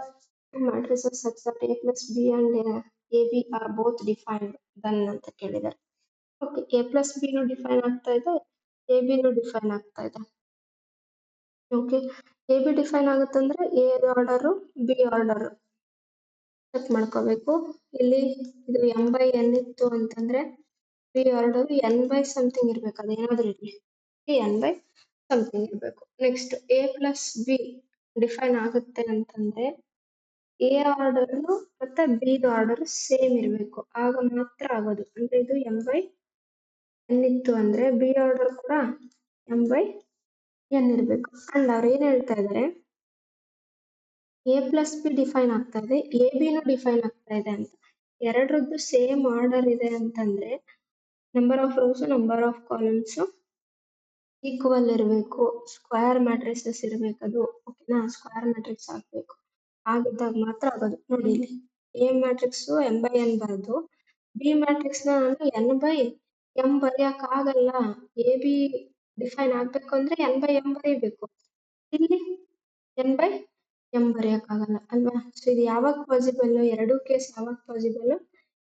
matrices such that A plus B and A B are both defined then ಅಂತ ಕೇಳಿದ್ದಾರೆ. ಓಕೆ, A plus B ನು ಡಿಫೈನ್ ಆಗ್ತಾ ಇದೆ, A B ನು ಡಿಫೈನ್ ಆಗ್ತಾ ಇದೆ. ಓಕೆ, ಎ ಬಿ ಡಿಫೈನ್ ಆಗುತ್ತಂದ್ರೆ a order b order check ಮಾಡ್ಕೋಬೇಕು. ಇಲ್ಲಿ ಇದು ಎಂ ಬೈ ಎನ್ ಇತ್ತು ಅಂತಂದ್ರೆ b order n by something ಇರ್ಬೇಕು, ಅದೇನಾದ್ರೂ ಇರಲಿ, ಎನ್ ಬೈ ಸಮಥಿಂಗ್ ಇರಬೇಕು. Next a plus b define ಆಗುತ್ತೆ ಅಂತಂದ್ರೆ ಎ ಆರ್ಡರ್ ಮತ್ತೆ ಬಿ ಆರ್ಡರ್ ಸೇಮ್ ಇರಬೇಕು, ಆಗ ಮಾತ್ರ ಆಗೋದು. ಅಂದ್ರೆ ಇದು ಎಂ ಬೈ ಎನ್ ಇತ್ತು ಅಂದ್ರೆ ಬಿ ಆರ್ಡರ್ ಕೂಡ ಎಂ ಬೈ ಎನ್ ಇರಬೇಕು. ಅಂಡ್ ಅವ್ರು ಏನ್ ಹೇಳ್ತಾ ಇದಾರೆ, ಎ ಪ್ಲಸ್ ಬಿ ಡಿಫೈನ್ ಆಗ್ತಾ ಇದೆ, ಎ ಬಿನೂ ಡಿಫೈನ್ ಆಗ್ತಾ ಇದೆ ಅಂತ. ಎರಡರದ್ದು ಸೇಮ್ ಆರ್ಡರ್ ಇದೆ ಅಂತಂದ್ರೆ number of rose number of columns equal ಇರಬೇಕು, ಸ್ಕ್ವೇರ್ ಮ್ಯಾಟ್ರಿಸಸ್ ಇರಬೇಕು ಅದು. ಓಕೆನಾ? ಸ್ಕ್ವೇರ್ ಮ್ಯಾಟ್ರಿಕ್ಸ್ ಆಗ್ಬೇಕು, ಆಗಿದ್ದಾಗ ಮಾತ್ರ ಆಗೋದು. ನೋಡಿ ಇಲ್ಲಿ A matrix M by N ಬರೋದು, ಬಿ ಮ್ಯಾಟ್ರಿಕ್ಸ್ ನಾನು ಎನ್ ಬೈ ಎಂ ಬರೆಯಕ್ ಆಗಲ್ಲ. ಎ ಬಿ ಡಿಫೈನ್ ಆಗ್ಬೇಕು ಅಂದ್ರೆ ಎನ್ ಬೈ ಎಂ ಬರೀಬೇಕು, ಇಲ್ಲಿ ಎನ್ ಬೈ ಎಂ ಬರೆಯಕ್ ಆಗಲ್ಲ ಅಲ್ವಾ? ಸೊ ಇದು ಯಾವಾಗ ಪಾಸಿಬಲ್? ಎರಡು ಕೇಸ್ ಯಾವಾಗ ಪಾಸಿಬಲ್?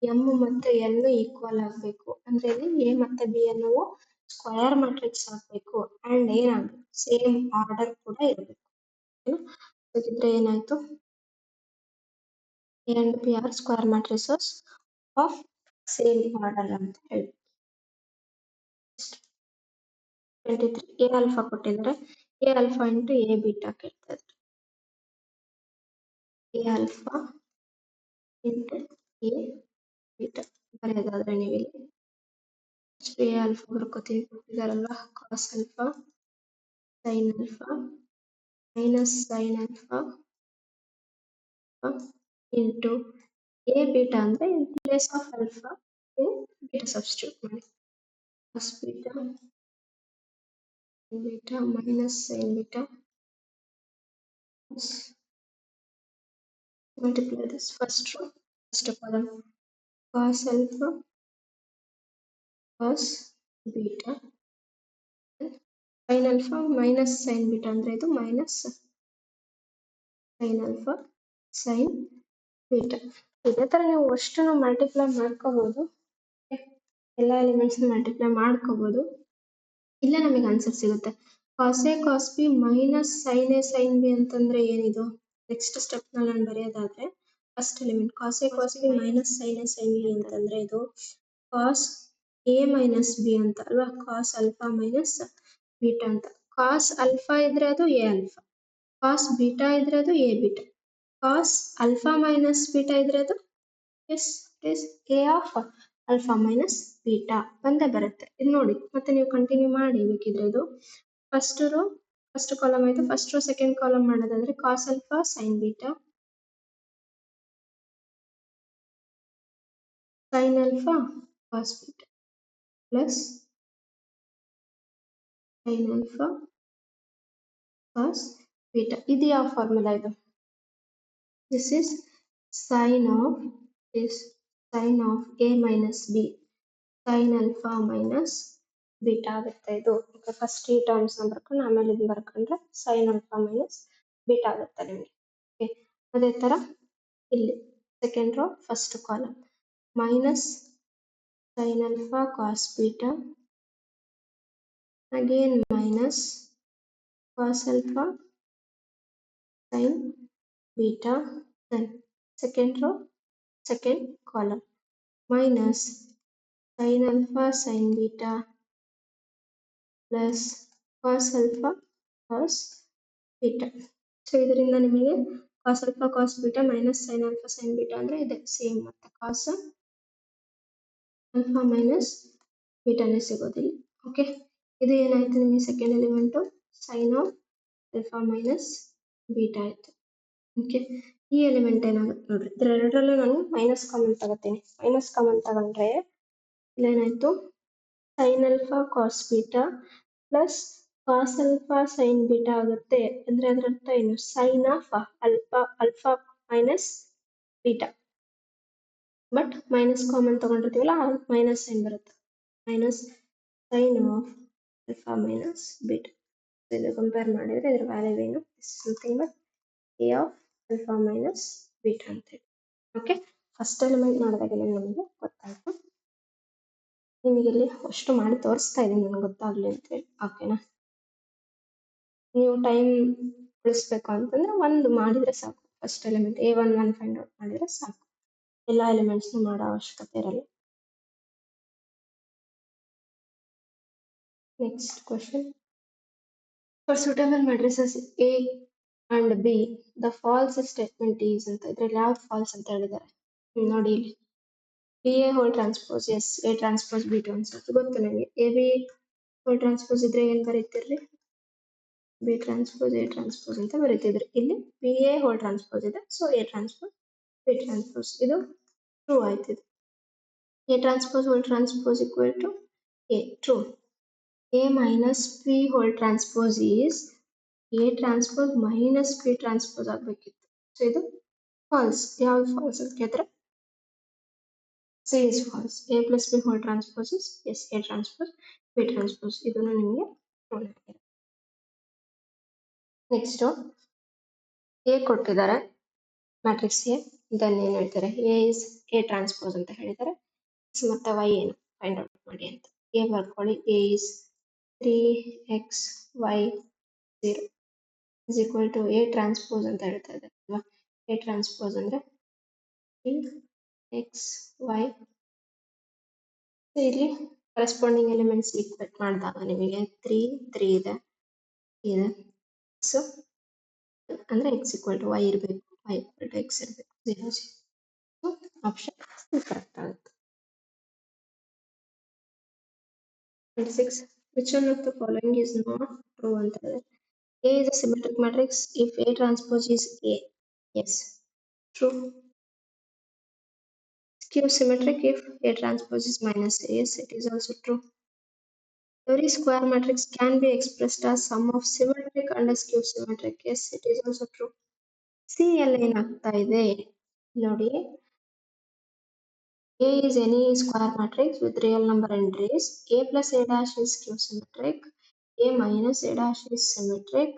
ಎಂ ಮತ್ತೆ ಎನ್ ಈಕ್ವಲ್ ಆಗ್ಬೇಕು, ಅಂದ್ರೆ ಇಲ್ಲಿ ಎ ಮತ್ತೆ ಬಿ ಅನ್ನುವು ಸ್ಕ್ವೇರ್ ಮ್ಯಾಟ್ರಿಕ್ಸ್ ಆಗ್ಬೇಕು ಅಂಡ್ ಏನಾಗ್ಬೇಕು, ಸೇಮ್ ಆರ್ಡರ್ ಕೂಡ ಇರಬೇಕು. ಹಾಗಿದ್ರೆ ಏನಾಯ್ತು, a and b are square matrices of same order ಅಂತ ಹೇಳಿ. 23 ಎ ಆಲ್ಫಾ ಕೊಟ್ಟಿದ್ರೆ a alpha into a beta ಕೇಳ್ತಾ ಇದ್ದಾರೆ. A alpha into a beta ಬರೆಯೋದಾದ್ರೆ ನೀವು ಇಲ್ಲಿ ಎ ಆಲ್ಫಾ ಬರ್ಕೋತೀವಿ, ಕೊಟ್ಟಿದಾರಲ್ವಾ, cos alpha sin alpha minus sin alpha into a beta ಅಂದ್ರೆ in place of alpha beta substitute ಮಾಡಿ, ಕಾಸ್ beta beta minus sin beta multiply this first row, first column, cos alpha cos beta sin alpha minus sin beta ಅಂದ್ರೆ ಇದು minus sin alpha sin beta. ಇದೇ ತರ ನೀವು ಅಷ್ಟನ್ನು multiply ಮಾಡ್ಕೋಬಹುದು, ಎಲ್ಲ elements multiply ಮಾಡ್ಕೋಬಹುದು. ಇಲ್ಲೇ ನಮಗೆ ಆನ್ಸರ್ ಸಿಗುತ್ತೆ. Cos a cos b minus sin a sin b ಅಂತಂದ್ರೆ ಏನಿದು? ನೆಕ್ಸ್ಟ್ ಸ್ಟೆಪ್ ನಲ್ಲಿ ನಾನು ಬರೆಯೋದಾದ್ರೆ first element cos a cos b minus sin a sin b ಅಂತಂದ್ರೆ ಇದು ಕಾಸ್ ಎ ಮೈನಸ್ ಬಿ ಅಂತ ಅಲ್ವಾ? ಕಾಸ್ ಅಲ್ಫಾ ಮೈನಸ್ ಬೀಟಾ ಅಂತ. ಕಾಸ್ ಅಲ್ಫಾ ಇದ್ರೆ ಅದು ಎ ಅಲ್ಫಾ, ಕಾಸ್ ಬೀಟಾ ಇದ್ರೆ ಅದು A beta, cos alpha minus beta ಇದ್ರೆ ಅದು yes is A of alpha minus beta ಬಂದೇ ಬರುತ್ತೆ. ಇದು ನೋಡಿ ಮತ್ತೆ ನೀವು ಕಂಟಿನ್ಯೂ ಮಾಡಿ ಬೇಕಿದ್ರೆ ಇದು ಫಸ್ಟ್ ರೋ ಫಸ್ಟ್ ಕಾಲಮ್ ಆಯ್ತು. ಫಸ್ಟ್ ರೋ ಸೆಕೆಂಡ್ ಕಾಲಮ್ ಮಾಡೋದಾದ್ರೆ cos alpha sin beta sin alpha cos beta plus sin alpha cos beta. ಇದು ಯಾವ ಫಾರ್ಮುಲಾ ಇದು? This is sin of this sin of a minus b sin alpha minus beta ಆಗುತ್ತೆ ಇದು. First ಈ terms ಬರ್ಕೊಂಡು ಆಮೇಲೆ ಇದನ್ನ ಬರ್ಕೊಂಡ್ರೆ sin alpha minus beta ಆಗುತ್ತೆ ನಿಮಗೆ. ಓಕೆ, ಅದೇ ತರ ಇಲ್ಲಿ second row first column minus sin alpha cos beta again minus cos alpha sin beta, then second row second column minus sin alpha sin beta plus cos alpha cos beta. So ಇದರಿಂದ ನಿಮಗೆ cos alpha cos beta minus sin alpha sin beta ಅಂದ್ರೆ ಇದೆ same, ಮತ್ತೆ cos alpha minus beta ನೇ ಸಿಗೋದಿಲ್ಲ. Okay, ಇದು ಏನಾಯ್ತು ನಿಮಗೆ second element sin of alpha minus beta ಆಯ್ತು. ಓಕೆ, ಈ ಎಲಿಮೆಂಟ್ ಏನಾಗುತ್ತೆ ನೋಡ್ರಿ, ಇದೆರಡರಲ್ಲೂ ನಾನು ಮೈನಸ್ ಕಾಮನ್ ತಗೋತೀನಿ. ಮೈನಸ್ ಕಾಮನ್ ತಗೊಂಡ್ರೆ ಇಲ್ಲೇನಾಯ್ತು sin alpha cos beta plus cos alpha sin beta ಆಗುತ್ತೆ. ಅಂದ್ರೆ ಅದರ ಅರ್ಥ ಏನು? sin of alpha minus beta. But minus common ತಗೊಂಡಿರ್ತೀವಲ್ಲ ಮೈನಸ್ ಸೈನ್ ಬರುತ್ತೆ. Minus sin of alpha minus beta. ಇದು ಕಂಪೇರ್ ಮಾಡಿದ್ರೆ ಇದರ ವ್ಯಾಲ್ಯೂ ಏನು? Something but a of alpha minus beta ಅಂತ ಹೇಳಿ. ಓಕೆ, ಫಸ್ಟ್ ಎಲಿಮೆಂಟ್ ಮಾಡಿದಾಗ ನಮಗೆ ಗೊತ್ತಾಯ್ತು. ನಿಮಗೆ ಇಲ್ಲಿ ಅಷ್ಟು ಮಾಡಿ ತೋರಿಸ್ತಾ ಇದ್ದೀನಿ ನನಗೆ ಗೊತ್ತಾಗ್ಲಿ ಅಂತ ಹೇಳಿ. ಓಕೆನಾ, ನೀವು ಟೈಮ್ ಉಳಿಸ್ಬೇಕು ಅಂತಂದ್ರೆ ಒಂದು ಮಾಡಿದ್ರೆ ಸಾಕು. First element A11 find out ಮಾಡಿದ್ರೆ ಸಾಕು, ಎಲ್ಲ ಎಲಿಮೆಂಟ್ಸ್ ಮಾಡೋ ಅವಶ್ಯಕತೆ ಇರಲ್ಲ. Next question, for suitable matrices A and B the false statement is ಅಂತ ಇದ್ರಲ್ಲಿ ಯಾವ್ದು ಫಾಲ್ಸ್ ಅಂತ ಹೇಳಿದ್ದಾರೆ ನೋಡಿ ಇಲ್ಲಿ. BA whole transpose yes A transpose B2 ಅನ್ಸುತ್ತೆ ಗೊತ್ತು ನನಗೆ. AB whole transpose ಇದ್ರೆ ಏನ್ ಬರೀತಿರ್ರಿ? B transpose A transpose ಅಂತ ಬರೀತಿದ್ರಿ. ಇಲ್ಲಿ BA whole transpose ಇದೆ, so A transpose B transpose ಇದು ಟ್ರೂ ಆಯ್ತು. ಇದು A transpose whole transpose equal to A, true. A minus P whole transpose is A transpose minus P transpose ಆಗಬೇಕಿತ್ತು. So ಇದು falls. ಯಾವ್ದು falls ಅಂತ ಕೇಳಿದ್ರೆ C is false. A plus B whole transpose is yes A transpose B transpose. ಇದನ್ನು ನಿಮಗೆ ನೋಡಬೇಕು. Next A ಕೊಟ್ಟಿದ್ದಾರೆ matrix A, then ಏನು ಹೇಳ್ತಾರೆ A is A ಟ್ರಾನ್ಸ್ಪೋಸ್ ಅಂತ ಹೇಳಿದ್ದಾರೆ. ಮತ್ತೆ Y ಏನು ಫೈಂಡ್ ಔಟ್ ಮಾಡಿ ಅಂತ. A ಬರ್ಕೊಳ್ಳಿ, A is 3xy0 is equal to A transpose ಅಂತ ಹೇಳ್ತಾ ಇದ್ದಾರೆ ಅಲ್ವಾ. A ಟ್ರಾನ್ಸ್ಪೋಸ್ ಅಂದ್ರೆ 3xy. ಇಲ್ಲಿ ಕರೆಸ್ಪಾಂಡಿಂಗ್ ಎಲಿಮೆಂಟ್ಸ್ ಈಕ್ವೇಟ್ ಮಾಡಿದಾಗ ನಿಮಗೆ 3 3 ಇದೆ. ಸೊ ಅಂದ್ರೆ x equal to y ಇರಬೇಕು, y equal to x ಇರಬೇಕು, 0 0. ಸೊ ಆಪ್ಷನ್ ಕರೆಕ್ಟ್ ಆಗುತ್ತೆ. 6 which one of the following is not true ಅಂತ ಹೇಳಿದ್ರೆ A is a symmetric matrix if A transpose is A. Yes, true. Skew symmetric if A transpose is minus A. Yes, it is also true. Every square matrix can be expressed as sum of symmetric and skew symmetric. Yes, it is also true. C ಅಲ್ಲಿ ಏನಾಗ್ತಾ ಇದೆ ನೋಡಿ, A is any square matrix with real number entries. A plus A dash is skew symmetric. A minus A dash is symmetric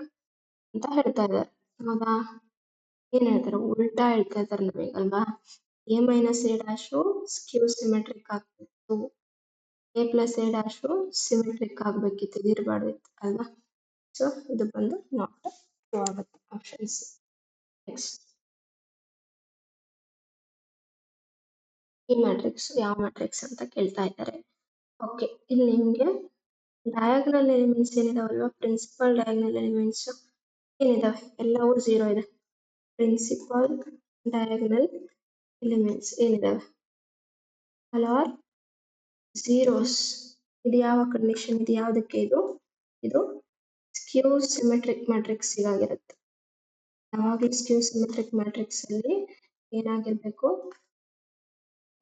ಅಂತ ಹೇಳ್ತಾ ಇದ್ದಾರೆ. ಹೌದಾ? ಏನ್ ಹೇಳ್ತಾರೆ? ಉಲ್ಟಾ ಹೇಳ್ತಾ ಇದ್ದಾರೆ ನಮಗಲ್ವಾ. A minus A dash skew symmetric ಆಗ್ತಿತ್ತು, A plus A dash symmetric ಆಗ್ಬೇಕಿತ್ತು, ಇದು ಇರಬಾರ್ದಿತ್ತು ಅಲ್ವಾ. ಸೊ ಇದು ಬಂದು ನಾಟ್ ಟ್ರೂ ಆಗುತ್ತೆ, ಆಪ್ಷನ್ಸ್. ನೆಕ್ಸ್ಟ್ ಈ ಮ್ಯಾಟ್ರಿಕ್ಸ್ ಯಾವ ಮ್ಯಾಟ್ರಿಕ್ಸ್ ಅಂತ ಕೇಳ್ತಾ ಇದ್ದಾರೆ. ಓಕೆ, ಇಲ್ಲಿ ನಿಮ್ಗೆ ಡಯಾಗ್ನಲ್ ಎಲಿಮೆಂಟ್ಸ್ ಏನಿದಾವಲ್ವಾ, ಪ್ರಿನ್ಸಿಪಲ್ ಡಯಾಗ್ನಲ್ ಎಲಿಮೆಂಟ್ಸ್ ಏನಿದಾವೆ ಎಲ್ಲವೂ 0 ಇದೆ. ಪ್ರಿನ್ಸಿಪಲ್ ಡಯಾಗ್ನಲ್ ಎಲಿಮೆಂಟ್ಸ್ ಏನಿದಾವೆ ಆಲ್ ಆರ್ ಝೀರೋಸ್. ಇದು ಯಾವ ಕಂಡೀಷನ್? ಇದು ಯಾವುದಕ್ಕೆ? ಇದು ಸ್ಕ್ಯೂ ಸಿಮೆಟ್ರಿಕ್ ಮ್ಯಾಟ್ರಿಕ್ಸ್ ಇದಾಗಿರುತ್ತೆ. ಯಾವಾಗಲೂ ಸ್ಕ್ಯೂ ಸಿಮೆಟ್ರಿಕ್ ಮ್ಯಾಟ್ರಿಕ್ಸ್ ಅಲ್ಲಿ ಏನಾಗಿರ್ಬೇಕು,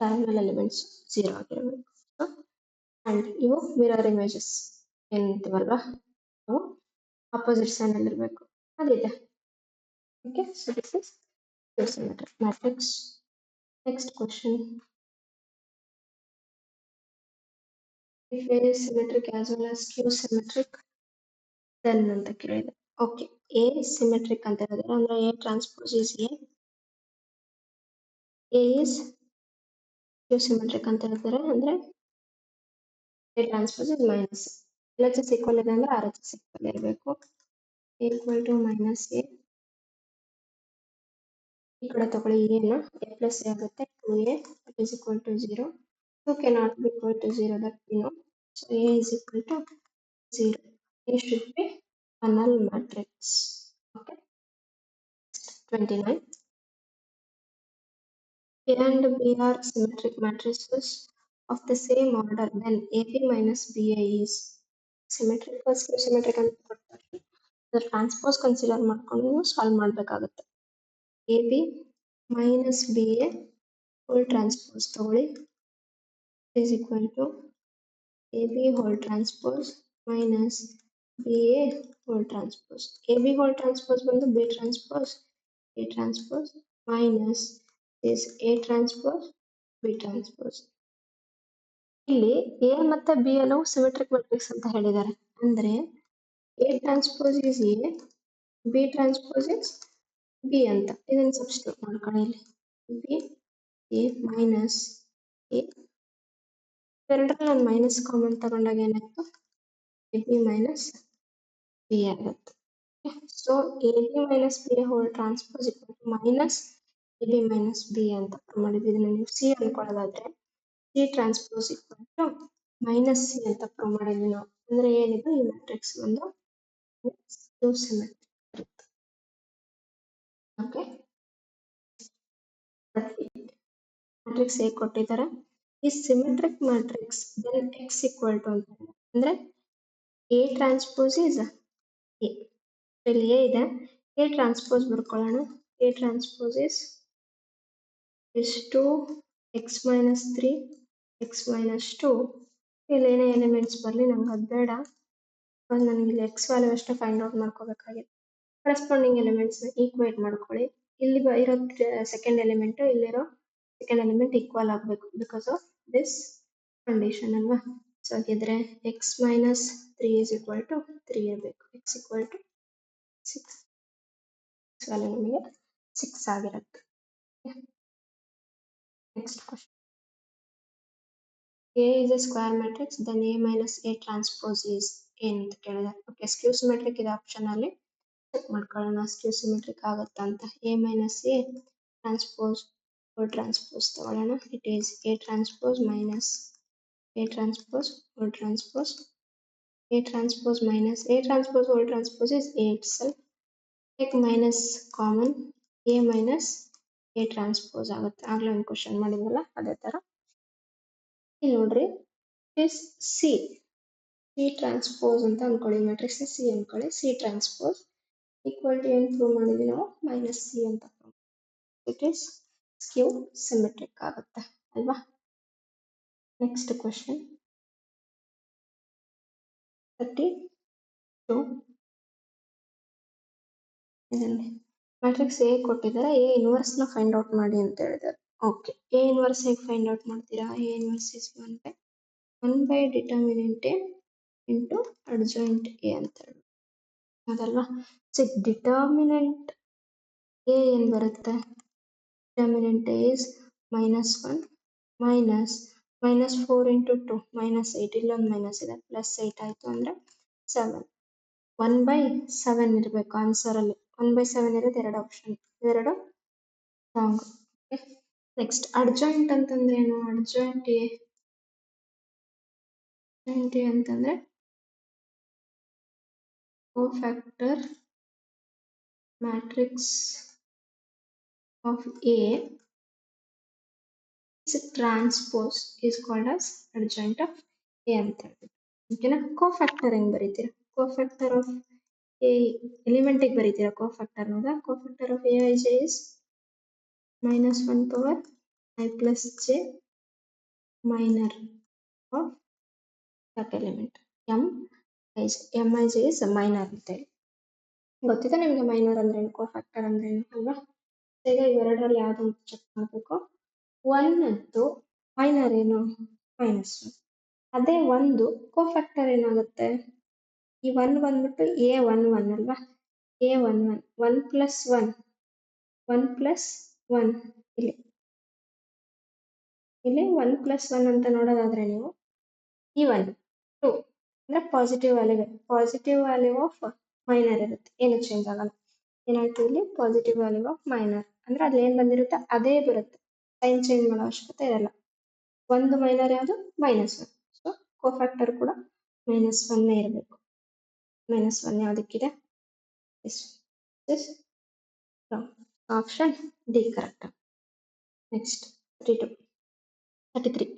ಡಯಾಗೋನಲ್ ಎಲಿಮೆಂಟ್ಸ್ 0 ಆಗಿರಬೇಕು. ಅಂಡ್ ಇವು ಮಿರರ್ ಇಮೇಜಸ್ ಏನಂತೀವಲ್ವಾ, ಅವು ಅಪೋಸಿಟ್ ಸೈನ್ ಅಲ್ಲಿ ಇರಬೇಕು. ಅದಿದೆ. Okay, so this is skew symmetric matrix. Next question, if A is symmetric as well as skew symmetric, then ಅಂತ ಕೇಳಿದೆ. ಓಕೆ, ಎ ಸಿಮೆಟ್ರಿಕ್ ಅಂತ ಹೇಳಿದ್ರೆ ಅಂದ್ರೆ A transpose is A is skew symmetric ಅಂತ ಹೇಳ್ತಾರೆ ಅಂದ್ರೆ A transpose is minus L H S equal ಇದೆ ಅಂದ್ರೆ ಆರ್ ಎಚ್ ಎಸ್ ಈಕ್ವಲ್ ಇರಬೇಕು. ಈಕ್ವಲ್ ಟು ಮೈನಸ್ ಎ, ಈ ಕಡೆ ತಗೊಳ್ಳಿ ಎನ, ಎ ಪ್ಲಸ್ ಎ ಆಗುತ್ತೆ 2a is equal to 0. 2 cannot be equal to 0, that we know. So a is equal to 0. A should be a null matrix. Okay. 29. A and B are symmetric matrices of the same order, then AB minus BA is symmetric or skew symmetric ಅಂತ ಕೊಡ್ತಾರೆ. ಅದರ transpose consider ಮಾಡ್ಕೊಂಡು ನೀವು solve ಮಾಡಬೇಕಾಗುತ್ತೆ. AB minus BA whole transpose ತಗೊಳ್ಳಿ is equal to AB whole transpose minus BA whole transpose. AB whole transpose ಬಂದು B transpose A transpose minus is A transpose B transpose. ಇಲ್ಲಿ A ಮತ್ತೆ B ಎಲ್ಲವೂ symmetric matrix ಅಂತ ಹೇಳಿದ್ದಾರೆ. ಅಂದ್ರೆ A transpose is A, B transpose is B ಅಂತ ಇದನ್ನ substitute ಮಾಡ್ಕೊಳ್ಳಿ. ಇಲ್ಲಿ B A minus A, ಎರಡರಲ್ಲಿ ನಾನು ಮೈನಸ್ ಕಾಮನ್ ತಗೊಂಡಾಗ ಏನಾಯ್ತು, ಎ ಬಿ ಮೈನಸ್ ಬಿ ಆಗುತ್ತೆ. So A b minus b whole transpose equal to minus a b minus b ಅಂತ ಮಾಡಿದ್ವಿ. ಇದನ್ನ ನೀವು ಸಿ ಅನ್ಕೊಳ್ಳೋದಾದ್ರೆ c transpose equal to minus c ಅಂತ ಪ್ರೂವ್ ಮಾಡಿದ್ವಿ ನಾವು. ಅಂದ್ರೆ ಏನಿದೆ, ಈ ಮ್ಯಾಟ್ರಿಕ್ಸ್ ಒಂದು ಸ್ಕ್ಯೂ ಸಿಮೆಟ್ರಿಕ್. ಓಕೆ, ಮ್ಯಾಟ್ರಿಕ್ಸ್ ಹೇಗೆ ಕೊಟ್ಟಿದ್ದಾರೆ, ಈ symmetric matrix then x equal to ಅಂತ ಅಂದ್ರೆ ಎ ಟ್ರಾನ್ಸ್ಪೋಸ್ ಇಸ್ ಎ. ಇಲ್ಲಿ ಎ ಇದೆ, ಎ ಟ್ರಾನ್ಸ್ಪೋಸ್ ಬರ್ಕೊಳ್ಳೋಣ. A transpose is 2 x minus 3 x minus 2. ಇಲ್ಲಿ ಏನೇ ಎಲಿಮೆಂಟ್ಸ್ ಬರಲಿ ನಂಗೆ ಅದು ಬೇಡ, ನನಗೆ ಇಲ್ಲಿ ಎಕ್ಸ್ ವ್ಯಾಲ್ಯೂ ಅಷ್ಟೇ ಫೈಂಡ್ ಔಟ್ ಮಾಡ್ಕೋಬೇಕಾಗಿದೆ. ಕರೆಸ್ಪಾಂಡಿಂಗ್ ಎಲಿಮೆಂಟ್ಸ್ ಈಕ್ವೇಟ್ ಮಾಡ್ಕೊಳ್ಳಿ. ಇಲ್ಲಿ ಇರೋ ಸೆಕೆಂಡ್ ಎಲಿಮೆಂಟ್ ಇಲ್ಲಿರೋ ಸೆಕೆಂಡ್ ಎಲಿಮೆಂಟ್ ಈಕ್ವಲ್ ಆಗಬೇಕು ಬಿಕಾಸ್ ಆಫ್ ದಿಸ್ ಕಂಡೀಷನ್ ಅಲ್ವಾ. ಸೊ ಹಾಗಿದ್ರೆ x minus 3 is equal to 3 ಇರಬೇಕು. ಎಕ್ಸ್ ಈಕ್ವಲ್ ಟು 6, ವ್ಯಾಲ್ಯೂ ನಮಗೆ 6 ಆಗಿರುತ್ತೆ. Next question, A is a square matrix, then A minus A transpose is ಏನು ಅಂತ ಕೇಳಿದ್ದಾರೆ. ಓಕೆ, ಸ್ಕ್ಯೂ ಸಿಮೆಟ್ರಿಕ್ ಇದೆ ಆಪ್ಷನ್ ಅಲ್ಲಿ ಚೆಕ್ ಮಾಡ್ಕೊಳ್ಳೋಣ ಸ್ಕ್ಯೂ ಸಿಮೆಟ್ರಿಕ್ ಆಗುತ್ತಾ ಅಂತ. A minus A transpose whole transpose ತಗೊಳ್ಳೋಣ. It is A transpose minus A transpose whole transpose. A transpose minus A transpose whole transpose is A itself. Take minus common, A minus A transpose ಆಗುತ್ತೆ. ಆಗ್ಲೇ ಒಂದು question ಮಾಡಿದ್ವಲ್ಲ ಅದೇ ತರ. ಇಲ್ಲಿ ನೋಡ್ರಿ, is C transpose ಅಂತ ಅನ್ಕೊಳ್ಳಿ, ಮ್ಯಾಟ್ರಿಕ್ಸ್ ಸಿ ಅನ್ಕೊಳ್ಳಿ. ಸಿ ಟ್ರಾನ್ಸ್ಪೋಸ್ ಈಕ್ವಲ್ ಟು ಏನು ಪ್ರೂವ್ ಮಾಡಿದ್ವಿ ನಾವು, ಮೈನಸ್ ಸಿ ಅಂತ. ಇಟ್ ಈಸ್ ಸ್ಕ್ಯೂ ಸಿಮೆಟ್ರಿಕ್ ಆಗುತ್ತೆ ಅಲ್ವಾ. Next question 32. ಇದರಲ್ಲಿ ಮ್ಯಾಟ್ರಿಕ್ಸ್ ಎ ಕೊಟ್ಟಿದ್ದಾರೆ, ಎ ಇನ್ವರ್ಸ್ ನ ಫೈಂಡ್ ಔಟ್ ಮಾಡಿ ಅಂತ ಹೇಳಿದ್ದಾರೆ. ಓಕೆ, ಎ ಇನ್ವರ್ಸ್ ಹೇಗೆ ಫೈಂಡ್ ಔಟ್ ಮಾಡ್ತೀರಾ, A inverse is 1 by determinant A into adjoint A ಅಂತ ಹೇಳಿ ಅದಲ್ವಾ. ಸೊ ಡಿಟರ್ಮಿನೆಂಟ್ ಎ ಏನ್ ಬರುತ್ತೆ, determinant A is -1 minus -4 into 2 -8. ಇಲ್ಲೊಂದು ಮೈನಸ್ ಇದೆ, +8 ಆಯ್ತು ಅಂದ್ರೆ 7. 1/7 ಇರಬೇಕು ಆನ್ಸರ್ ಅಲ್ಲಿ. 1/7 ಇರೋದು ಎರಡು ಆಪ್ಷನ್, ಇವೆರಡು ರಾಂಗ್. ನೆಕ್ಸ್ಟ್ ಅಡ್ಜಾಯಿಂಟ್ ಅಂತಂದ್ರೆ ಏನು, ಅಡ್ಜಾಯಿಂಟ್ ಎ ಅಂತಂದ್ರೆ cofactor matrix of A is transpose is called as adjoint of A ಅಂತ ಹೇಳ್ತೀವಿ. ಓಕೆನಾ. ಕೋಫ್ಯಾಕ್ಟರ್ ಹೆಂಗ್ ಬರೀತೀರಾ, ಕೋಫ್ಯಾಕ್ಟರ್ ಆಫ್ A ಎಲಿಮೆಂಟಿಗೆ ಬರೀತೀರಾ ಕೋಫ್ಯಾಕ್ಟರ್ ಹೌದಾ? Cofactor of Aij is -1 power I plus j minor of that element. Mij is minor ಅಂತ ಹೇಳಿ ಗೊತ್ತಿದೆ ನಿಮಗೆ minor ಅಂದ್ರೆ ಏನು ಕೋಫ್ಯಾಕ್ಟರ್ ಅಂದ್ರೆ ಏನು ಅಲ್ವಾ? ಈಗ ಇವೆರಡರಲ್ಲಿ ಯಾವ್ದು ಅಂತ ಚೆಕ್ ಮಾಡಬೇಕು. 1 ಅಂತೂ ಮೈನರ್ ಏನು -1. ಅದೇ ಒಂದು ಕೋಫ್ಯಾಕ್ಟರ್ ಏನಾಗುತ್ತೆ? ಈ 1 ಬಂದ್ಬಿಟ್ಟು A11 ಅಲ್ವಾ? A11 1 ಪ್ಲಸ್ 1 1 ಪ್ಲಸ್ 1 ಇಲ್ಲಿ ಇಲ್ಲಿ 1 ಪ್ಲಸ್ 1 ಅಂತ ನೋಡೋದಾದ್ರೆ ನೀವು ಈ 1 2 ಅಂದ್ರೆ ಪಾಸಿಟಿವ್ ವ್ಯಾಲ್ಯೂ ಆಫ್ ಮೈನರ್ ಇರುತ್ತೆ, ಏನು ಚೇಂಜ್ ಆಗಲ್ಲ. ಏನಾಯ್ತು ಇಲ್ಲಿ ಪಾಸಿಟಿವ್ ವ್ಯಾಲ್ಯೂ ಆಫ್ ಮೈನರ್ ಅಂದ್ರೆ ಅಲ್ಲಿ ಏನ್ ಬಂದಿರುತ್ತೆ ಅದೇ ಬರುತ್ತೆ, ಸೈನ್ ಚೇಂಜ್ ಮಾಡೋ ಅವಶ್ಯಕತೆ ಇರಲ್ಲ. ಒಂದು ಮೈನರ್ ಯಾವುದು -1. ಸೊ ಕೋಫ್ಯಾಕ್ಟರ್ ಕೂಡ -1 ಇರಬೇಕು. -1 ಯಾವುದಕ್ಕಿದೆ? Option D correct. Next 33.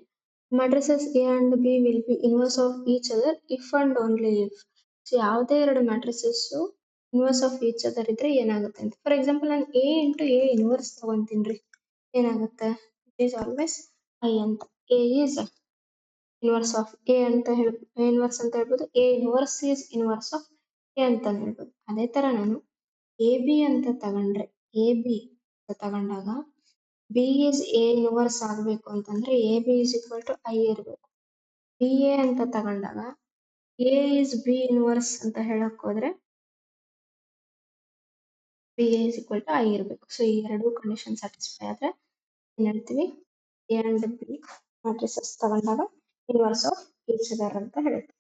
Matrices A and B will be inverse of each other if and only if. So ಯಾವುದೇ ಎರಡು matrices inverse of each other ಇದ್ರೆ ಏನಾಗುತ್ತೆ ಅಂತ. ಫಾರ್ ಎಕ್ಸಾಂಪಲ್ ನಾನು A ಇಂಟು A ಇನ್ವರ್ಸ್ ತಗೊಂತೀನಿ, ಏನಾಗುತ್ತೆ? ಇಟ್ ಈಸ್ ಆಲ್ವೇಸ್ ಐ ಅಂತ. A is inverse of A ಅಂತ inverse ಅಂತ ಹೇಳ್ಬೋದು. A inverse is inverse of A ಅಂತ ಹೇಳ್ಬೋದು. ಅದೇ ತರ ನಾನು ಎ ಬಿ ಅಂತ ತಗೊಂಡ್ರೆ ಅಂತ ತಗೊಂಡಾಗ ಬಿ ಇಸ್ ಎ ಇನ್ವರ್ಸ್ ಆಗ್ಬೇಕು ಅಂತಂದ್ರೆ A B is equal to I ಇರಬೇಕು. ಬಿ ಎ ಅಂತ ತಗೊಂಡಾಗ ಎ ಇಸ್ ಬಿ ಇನ್ವರ್ಸ್ ಅಂತ ಹೇಳಕ್ ಹೋದ್ರೆ B A is equal to I ಇರಬೇಕು. ಸೊ ಈ ಎರಡು ಕಂಡೀಷನ್ ಸ್ಯಾಟಿಸ್ಫೈ ಆದ್ರೆ ಏನ್ ಹೇಳ್ತೀವಿ? ಎ ಅಂಡ್ ಬಿ ಮ್ಯಾಟ್ರಿಸಸ್ ತಗೊಂಡಾಗ ಇನ್ವರ್ಸ್ ಆಫ್ ಈಚ್ ಅದರ್ ಅಂತ ಹೇಳ್ತೀವಿ.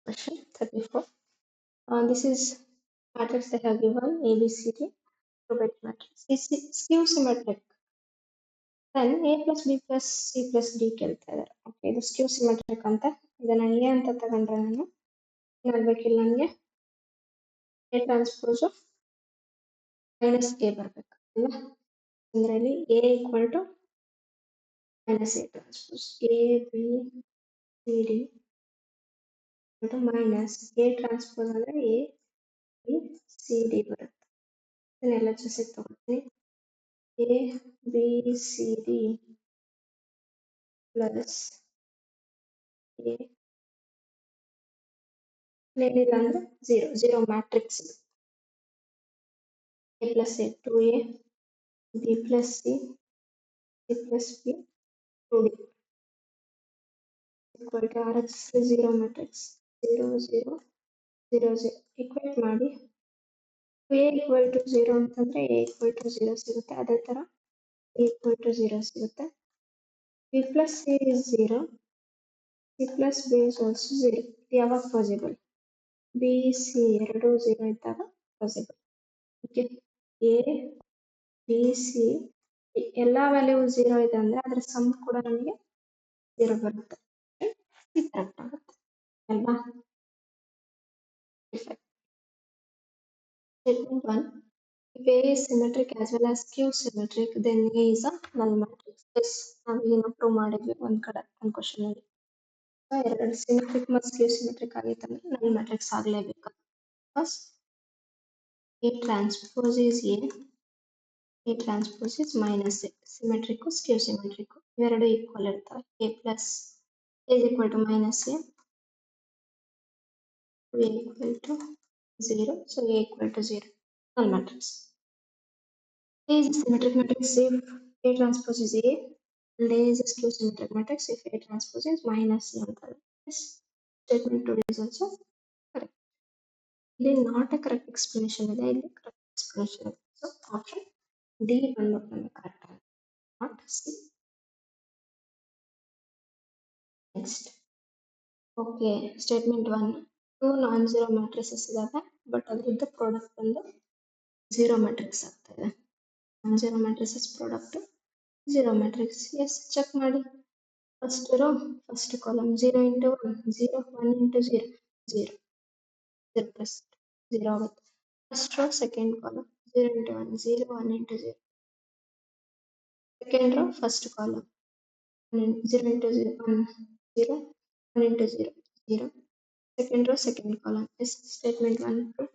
Question 34. This is matrix they have given A, B, C, D, two-bit matrix. Is skew symmetric. Then A plus B plus C plus D ಕೇಳ್ತಾ ಇದ್ದಾರೆ. Okay, ಇದು ಸ್ಕ್ಯೂ symmetric ಅಂತ. ಇದನ್ನ A ಅಂತ ತಗೊಂಡ್ರೆ ನಾನು ಏನಾಗಬೇಕಿಲ್ಲ, ನನಗೆ ಎ ಟ್ರಾನ್ಸ್ಪೋಸ್ ಮೈನಸ್ ಎ ಬರಬೇಕು ಅಲ್ಲ. ಅಂದ್ರೆ ಇಲ್ಲಿ A equal to minus A transpose A B C D minus A transpose ಅಂದ್ರೆ ಎ ಬಿ ಸಿ ಡಿ ಬರುತ್ತೆ. ಇದನ್ನೆಲ್ಲ ಜೊತೆಗೆ ತಗೊಳ್ತೀನಿ. A B C D plus A ಏನಿಲ್ಲ ಅಂದ್ರೆ 0 matrix. A plus A 2a B plus C C plus B 2d equal to R H 0 matrix 0 0 0 0 equate ಮಾಡಿ A equal to 0 ಅಂತಂದ್ರೆ A equal to 0 ಸಿಗುತ್ತೆ. ಅದೇ ತರ ಎ ಈಕ್ವಲ್ ಟು 0 ಸಿಗುತ್ತೆ. B plus C is 0, C plus B is also 0. ಯಾವಾಗ possible? B C ಎರಡು 0 ಇದ್ದಾಗ possible. Okay, a B C ಎಲ್ಲಾ ವ್ಯಾಲ್ಯೂ 0 ಇದೆ ಅಂದ್ರೆ ಅದ್ರ ಸಮ್ ಕೂಡ ನಮಗೆ 0 ಬರುತ್ತೆ. ಕರೆಕ್ಟ್ ಆಗುತ್ತೆ ಅಲ್ವಾ? Statement 1. If A is symmetric as well as skew symmetric, then A is a null matrix. Yes, ನಾವು ಏನು ಪ್ರೂವ್ ಮಾಡಿದ್ವಿ ಒಂದ್ ಕಡೆ ಒಂದು ಕ್ವಶನ್ ಅಲ್ಲಿ. ಎರಡು ಸಿಮೆಟ್ರಿಕ್ ಮತ್ತು ಸ್ಕ್ಯೂ ಸಿಮೆಟ್ರಿಕ್ ಆಗಿತ್ತಂದ್ರೆ ನಲ್ matrix ಆಗ್ಲೇಬೇಕು. Because A transpose is A transpose is minus A. Symmetric skew symmetric ಇವೆರಡು ಈಕ್ವಲ್ ಇರ್ತವೆ. A plus A is equal to minus A, A equal to 0, so A equal to 0. Null matrix. A is a symmetric matrix if A transpose is A, and A is a skew symmetric matrix if A transpose is minus A. This statement 2 is also correct. It is not a correct explanation. It is a correct explanation. So option D is correct. Not C. Next. Okay, statement 1. Two non-zero matrices ಇದಾವೆ, but ಅದರದ್ದು product ಒಂದು zero matrix ಆಗ್ತದೆ. Non-zero matrices ಪ್ರಾಡಕ್ಟ್ zero matrix. Yes, check ಮಾಡಿ. First row, first column 0 into 1, 0, 1 into 0, 0, 0 plus 0 ಆಗುತ್ತೆ. First row, second column 0 into 1, 0, 1 into 0. Second row, first column 0 into 0, 1, 0, 1 into 0, 0. Second row, second column is statement 1 to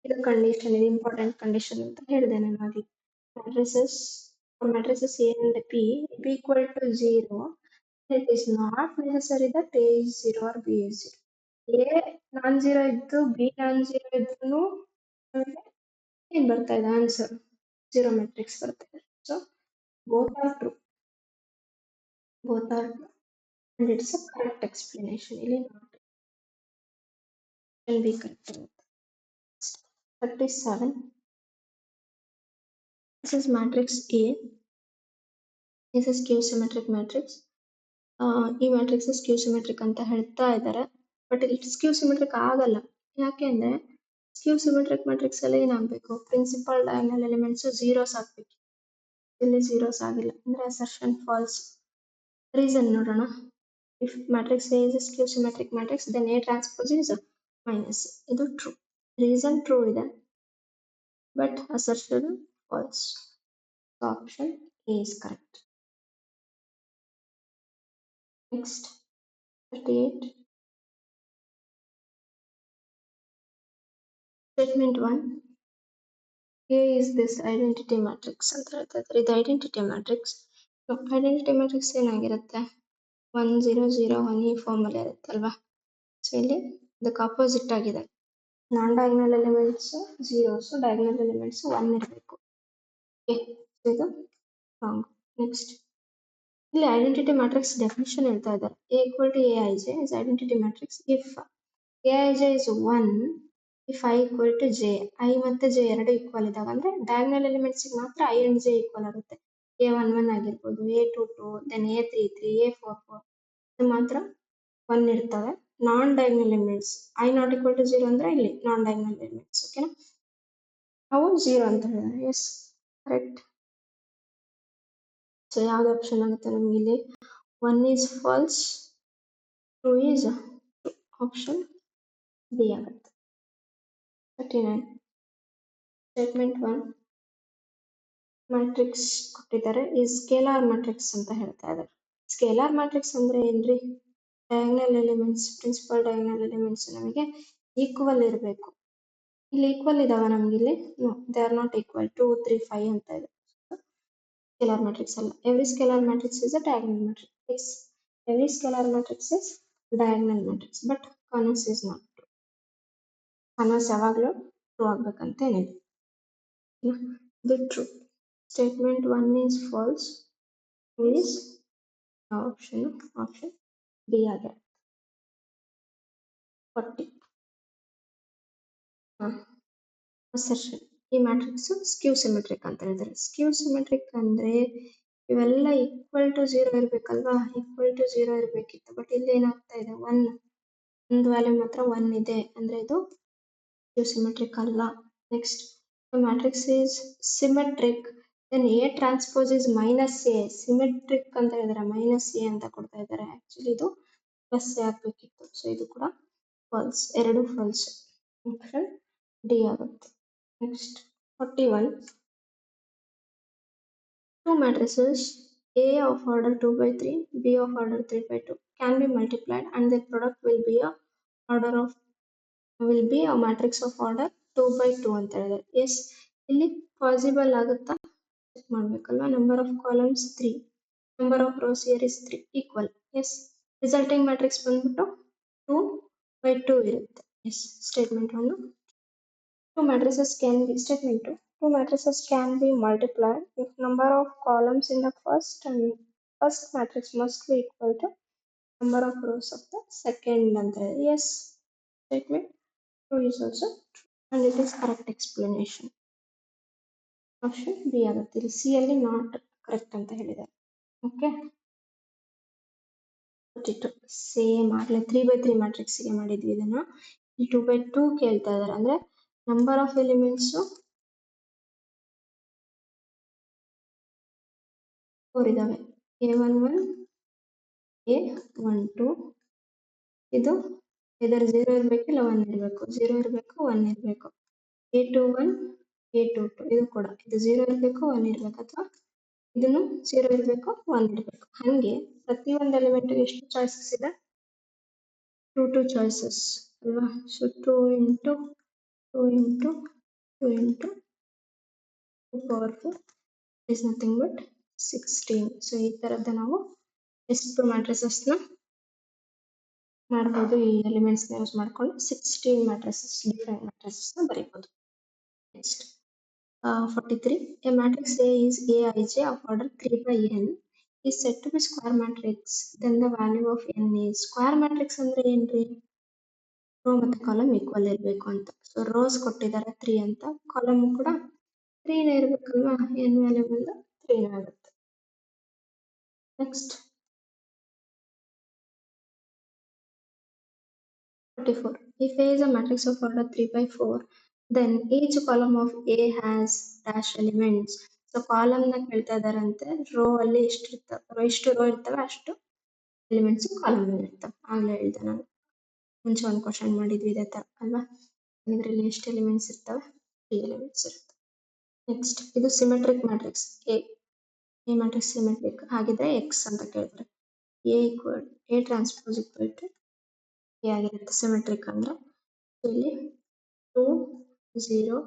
ಇದು condition ಇದು important condition ಅಂತ ಹೇಳಿದೆ ನಾನು ಆಗಲಿ matrices A and P equal to 0, it is not necessary that A is 0 or B is 0. A non zero ಇದ್ದು B non zero ಇದ್ರು ಏನ್ ಬರ್ತಾ ಇದೆ ಆನ್ಸರ್ ಜೀರೋ ಮ್ಯಾಟ್ರಿಕ್ಸ್ ಬರ್ತಾ ಇದೆ so both are true and it's a correct explanation ಇಲ್ಲಿ not can be correct 37 this is matrix A, this is q symmetric matrix ಈ matrix ಸ್ಕ್ಯೂ symmetric ಅಂತ ಹೇಳ್ತಾ ಇದ್ದಾರೆ ಬಟ್ ಇಲ್ಲಿ ಸ್ಕ್ಯೂ ಸಿಮೆಟ್ರಿಕ್ ಆಗಲ್ಲ ಯಾಕೆ ಅಂದ್ರೆ ಸ್ಕ್ಯೂ ಸಿಮೆಟ್ರಿಕ್ ಮ್ಯಾಟ್ರಿಕ್ಸ್ ಅಲ್ಲಿ ಏನಾಗಬೇಕು ಪ್ರಿನ್ಸಿಪಲ್ ಡಯಾಗನಲ್ ಎಲಿಮೆಂಟ್ಸ್ ಝೀರೋಸ್ ಆಗ್ಬೇಕು ಇಲ್ಲಿ ಝೀರೋಸ್ ಆಗಿಲ್ಲ ಅಂದ್ರೆ ಅಸರ್ಷನ್ ಫಾಲ್ಸ್ ರೀಸನ್ ನೋಡೋಣ if matrix A is a skew symmetric matrix then A transpose is minus ಇದು ಟ್ರೂ ರೀಸನ್ ಟ್ರೂ ಇದೆ but assertion false option A is correct. Next 38 statement 1 A is this identity matrix ಅಂತ ಹೇಳ್ತಾರೆ ಇದು identity matrix identity matrix ಏನಾಗಿರುತ್ತೆ 1 0 0 1 ಈ form ಅಲ್ಲಿ ಇರುತ್ತೆ ಅಲ್ವಾ ಸೊ ಇಲ್ಲಿ ಇದಕ್ಕೆ ಅಪೋಸಿಟ್ ಆಗಿದೆ non diagonal elements 0 so diagonal elements 1 ಇರಬೇಕು ಇದು ರಾಂಗ್ ನೆಕ್ಸ್ಟ್ ಇಲ್ಲಿ ಐಡೆಂಟಿಟಿ ಮ್ಯಾಟ್ರಿಕ್ಸ್ ಡೆಫಿನಿಷನ್ ಹೇಳ್ತಾ ಇದ್ದಾರೆ A equal to Aij is identity matrix if Aij is 1 if I equal to j I ಮತ್ತೆ j ಎರಡು ಈಕ್ವಲ್ ಇದಾವೆ ಅಂದ್ರೆ ಡಯಾಗನಲ್ ಎಲಿಮೆಂಟ್ಸ್ ಮಾತ್ರ I and j ಈಕ್ವಲ್ ಆಗುತ್ತೆ A11 ಆಗಿರ್ಬೋದು A22 then A33 A44 ಇದು ಮಾತ್ರ 1 ಇರ್ತವೆ non diagonal elements I not equal to 0 ಅಂದ್ರೆ ಇಲ್ಲಿ ನಾನ್ ಡಯಾಗನಲ್ ಎಲಿಮೆಂಟ್ಸ್ ಓಕೆನಾ ಅವು 0 ಅಂತ ಹೇಳಿದ್ರೆ ಎಸ್ ಕರೆಕ್ಟ್ ಸೊ ಯಾವ್ದು ಆಪ್ಷನ್ ಆಗುತ್ತೆ ನಮ್ಗೆ ಇಲ್ಲಿ 1 is false 2 is option B ಆಗುತ್ತೆ 39 ಸ್ಟೇಟ್ಮೆಂಟ್ 1 ಮ್ಯಾಟ್ರಿಕ್ಸ್ ಕೊಟ್ಟಿದ್ದಾರೆ ಈ ಸ್ಕೇಲಾರ್ ಮ್ಯಾಟ್ರಿಕ್ಸ್ ಅಂತ ಹೇಳ್ತಾ ಇದ್ದಾರೆ ಸ್ಕೇಲಾರ್ ಮ್ಯಾಟ್ರಿಕ್ಸ್ ಅಂದ್ರೆ ಏನ್ರಿ diagonal elements principal diagonal elements ನಮಗೆ ಈಕ್ವಲ್ ಇರಬೇಕು ಇಲ್ಲಿ ಈಕ್ವಲ್ ಇದಾವ ನಮ್ಗೆ ಇಲ್ಲಿ no they are not equal 2 3 5 ಅಂತ ಇದೆ ಸ್ಕೇಲಾರ್ ಮ್ಯಾಟ್ರಿಕ್ಸ್ ಅಲ್ಲ every scalar matrix is a diagonal matrix every scalar matrix is diagonal matrix but convex is not true convex ಯಾವಾಗಲೂ ಟ್ರೂ ಆಗಬೇಕಂತ ಏನಿದೆ ಇದು true statement 1 is false 2 is option B ಆಗಿದೆ 40 assertion ಈ matrix ಸ್ಕ್ಯೂ symmetric ಅಂತ ಹೇಳಿದ್ದಾರೆ ಸ್ಕ್ಯೂ symmetric ಅಂದ್ರೆ ಇವೆಲ್ಲ ಈಕ್ವಲ್ ಟು 0 ಇರ್ಬೇಕಲ್ವಾ ಈಕ್ವಲ್ ಟು 0 ಇರ್ಬೇಕಿತ್ತು ಬಟ್ ಇಲ್ಲಿ ಏನಾಗ್ತಾ ಇದೆ 1 ಒಂದು ವ್ಯಾಲ್ಯೂ ಮಾತ್ರ 1 ಇದೆ ಅಂದ್ರೆ ಇದು ಸ್ಕ್ಯೂ ಸಿಮೆಟ್ರಿಕ್ ಅಲ್ಲ next matrix is symmetric then A transpose is minus A symmetric ಅಂತ ಹೇಳಿದ್ರೆ ಮೈನಸ್ ಎ ಅಂತ ಕೊಡ್ತಾ ಇದ್ದಾರೆ ಆಕ್ಚುಲಿ ಇದು ಪ್ಲಸ್ ಎ ಆಗ್ಬೇಕಿತ್ತು ಸೊ ಇದು ಕೂಡ ಫಾಲ್ಸ್ ಎರಡು ಫಾಲ್ಸ್ ಆಪ್ಷನ್ ಡಿ ಆಗುತ್ತೆ next 41 two matrices A of order 2 by 3 B of order 3 by 2 can be multiplied and their product will be a matrix of order 2 by 2 ಅಂತ ಹೇಳಿದ್ದಾರೆ S ಇಲ್ಲಿ possible ಆಗುತ್ತಾ check ಮಾಡಬೇಕಲ್ವಾ number of columns 3 number of rows here is 3 equal yes resulting matrix ಬಂದ್ಬಿಟ್ಟು 2 by 2 ಇರುತ್ತೆ yes statement 1 two matrices can be statement 2 two matrices can be multiplied if number of columns in the first matrix must be equal to number of rows of the second and the yes statement 2 is also true and it is correct explanation option B ಆಗುತ್ತೆ ಇಲ್ಲಿ C ಅಲ್ಲಿ not correct ಅಂತ ಹೇಳಿದ್ದಾರೆ okay 42 same ಆಗಲೇ 3 by 3 matrix ಗೆ ಮಾಡಿದ್ವಿ ಇದನ್ನ 2 by 2 ಕೇಳ್ತಾ ಇದ್ದಾರೆ ಅಂದ್ರೆ ನಂಬರ್ ಆಫ್ ಎಲಿಮೆಂಟ್ಸ್ 4 ಇದಾವೆ A11 A12 ಇದು ಇದರ 0 ಇರಬೇಕು ಇಲ್ಲ 1 ಇರಬೇಕು 0 ಇರಬೇಕು 1 ಇರಬೇಕು A21 A22 ಇದು ಕೂಡ ಇದು 0 ಇರಬೇಕು 1 ಇರಬೇಕು ಅಥವಾ ಇದನ್ನು 0 ಇರಬೇಕು 1 ಇರಬೇಕು. ಹಾಗೆ ಪ್ರತಿಯೊಂದು ಎಲಿಮೆಂಟ್ ಎಷ್ಟು ಚಾಯ್ಸಸ್ ಇದೆ? 2 ಚಾಯ್ಸಸ್ ಅಲ್ವಾ? So 2 into 2 into 2 into 2 power 4 is nothing but 16. So ಈ ತರದ ನಾವು ಎಷ್ಟು ಮ್ಯಾಟ್ರಿಸಸ್ನ ಮಾಡಬಹುದು, ಈ ಎಲಿಮೆಂಟ್ಸ್ನ ಯೂಸ್ ಮಾಡ್ಕೊಂಡು 16 ಮ್ಯಾಟ್ರಿಸಸ್, ಡಿಫರೆಂಟ್ ಮ್ಯಾಟ್ರಿಸಸ್ನ ಬರೀಬಹುದು. Next 43. A matrix A is Aij of order 3 by n is said to be square matrix. Then the value of n is square matrix ಅಂದ್ರೆ ಏನ್ರಿ? ರೋ ಮತ್ತೆ ಕಾಲಮ್ ಈಕ್ವಲ್ ಇರಬೇಕು ಅಂತ. ಸೊ ರೋಸ್ ಕೊಟ್ಟಿದ್ದಾರೆ 3 ಅಂತ, column ಕೂಡ 3 ಇರಬೇಕಲ್ವಾ? n ವ್ಯಾಲ್ಯೂ ಬಂದು 3 ಆಗುತ್ತೆ. Next 44. If A is a matrix of order 3 by 4, then each column of A has dash elements. So column ನ ಕೇಳ್ತಾ ಇದಾರಂತೆ, ರೋ ಅಲ್ಲಿ ಎಷ್ಟು ರೋ ಇರ್ತವೆ ಅಷ್ಟು ಎಲಿಮೆಂಟ್ಸ್ ಕಾಲಮ್ ಅಲ್ಲಿ ಇರ್ತವೆ. ಆಗ್ಲೇ ಹೇಳ್ದೆ ನಾನು, ಮುಂಚೆ ಒಂದು ಕ್ವಶನ್ ಮಾಡಿದ್ವಿ ಇದೇ ತರ ಅಲ್ವಾ? ಇದರಲ್ಲಿ ಎಷ್ಟು ಎಲಿಮೆಂಟ್ಸ್ ಇರ್ತವೆ? 3 ಎಲಿಮೆಂಟ್ಸ್ ಇರ್ತವೆ. ನೆಕ್ಸ್ಟ್ ಇದು symmetric matrix A. A matrix symmetric ಆಗಿದ್ರೆ ಎಕ್ಸ್ ಅಂತ ಕೇಳ್ತಾರೆ. A transpose equal to A ಆಗಿರುತ್ತೆ ಸಿಮೆಟ್ರಿಕ್ ಅಂದ್ರೆ. ಇಲ್ಲಿ 2 0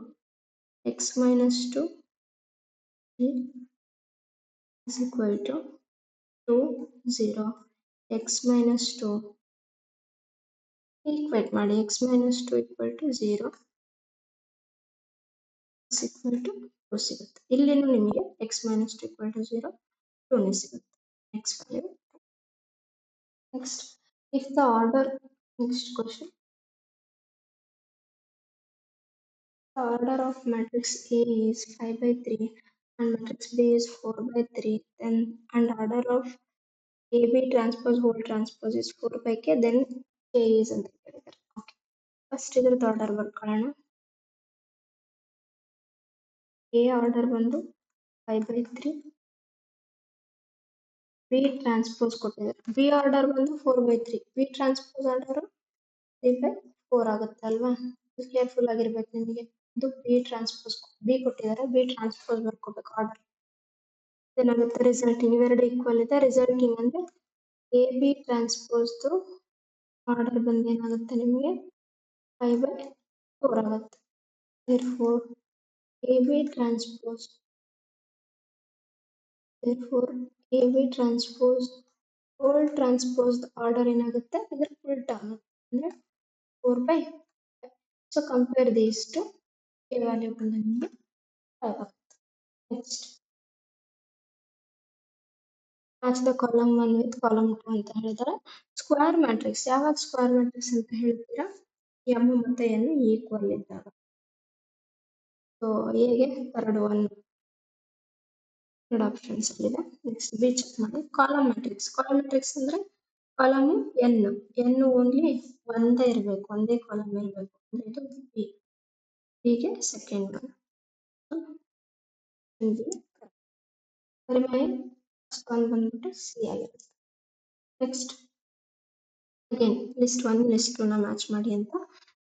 x minus 2 is equal to 2 0 x minus 2 equate ಮಾಡಿ. x minus 2 equal to 0 is equal to 2 ಸಿಗುತ್ತೆ. ಇಲ್ಲಿನೂ ನಿಮಗೆ x minus 2 equal to 0 2 ಸಿಗುತ್ತೆ x value. Next, if the order, next question, the order of matrix A is 5 by 3 and matrix B is 4 by 3, then and order of AB transpose whole transpose is 4 by k, then K is ಅಂತ ಹೇಳಿದ್ದಾರೆ. Okay, first ಇದ್ರದ್ದು order ಬರ್ಕೊಳ್ಳೋಣ. A order ಬಂದು 5 by 3, B transpose ಕೊಟ್ಟಿದ್ದಾರೆ. B order ಬಂದು 4 by 3, B transpose order 3 by 4 ಆಗುತ್ತೆ ಅಲ್ವಾ? Careful ಆಗಿರ್ಬೇಕು ನಿಮಗೆ. ಇದು ಬಿ ಟ್ರಾನ್ಸ್ಪೋಸ್, ಬಿ ಕೊಟ್ಟಿದ್ದಾರೆ, ಬಿ ಟ್ರಾನ್ಸ್ಪೋಸ್ ಬರ್ಕೋಬೇಕು ಆರ್ಡರ್. ಏನಾಗುತ್ತೆ? ರಿಸಲ್ಟಿಂಗ್ ಇವೆರಡು ಈಕ್ವಲ್ ಇದೆ. ರಿಸಲ್ಟಿಂಗ್ ಅಂದ್ರೆ ಎ ಬಿ ಟ್ರಾನ್ಸ್ಪೋಸ್ ಆರ್ಡರ್ ಬಂದು ಏನಾಗುತ್ತೆ ನಿಮಗೆ 5 by 4 ಆಗುತ್ತೆ. therefore AB transpose whole transpose order ಏನಾಗುತ್ತೆ? ಇದ್ರ ಫುಲ್ ಟರ್ಮ್ ಅಂದ್ರೆ 4 by 5. So compare these two, K value ಬಂದು ನಿಮಗೆ 5 ಆಗುತ್ತೆ. Next match the column 1 with column 2 ಅಂತ ಹೇಳಿದ್ದಾರೆ. ಸ್ಕ್ವೇರ್ ಮ್ಯಾಟ್ರಿಕ್ಸ್ ಯಾವಾಗ ಸ್ಕ್ವೇರ್ ಮ್ಯಾಟ್ರಿಕ್ಸ್ ಅಂತ ಹೇಳ್ತೀರಾ? ಎಮ್ ಮತ್ತೆ ಎನ್ ಈಕ್ವಲ್ ಇದ್ದಾಗ. ಸೊ ಎಗೆ ಎರಡು 1 ಎರಡು ಆಪ್ಷನ್ಸ್ ಇದೆ. ನೆಕ್ಸ್ಟ್ ಬಿ ಚೆಕ್ ಮಾಡಿ. ಕಾಲಮ್ ಮ್ಯಾಟ್ರಿಕ್ಸ್, ಕಾಲಮ್ ಮ್ಯಾಟ್ರಿಕ್ಸ್ ಅಂದ್ರೆ ಕಾಲಮ್ ಎನ್ ಓನ್ಲಿ ಒಂದೇ ಇರಬೇಕು, ಒಂದೇ ಕಾಲಮ್ ಇರಬೇಕು ಅಂದ್ರೆ ಇದು ಬಿ. ಬಿಗೆ second one, remain first one ಬಂದ್ಬಿಟ್ಟು ಸಿ ಆಗಿರುತ್ತೆ. ನೆಕ್ಸ್ಟ್ ಅಗೇನ್ ಲಿಸ್ಟ್ 1 ಲಿಸ್ಟ್ 2 ನ ಮ್ಯಾಚ್ ಮಾಡಿ ಅಂತ.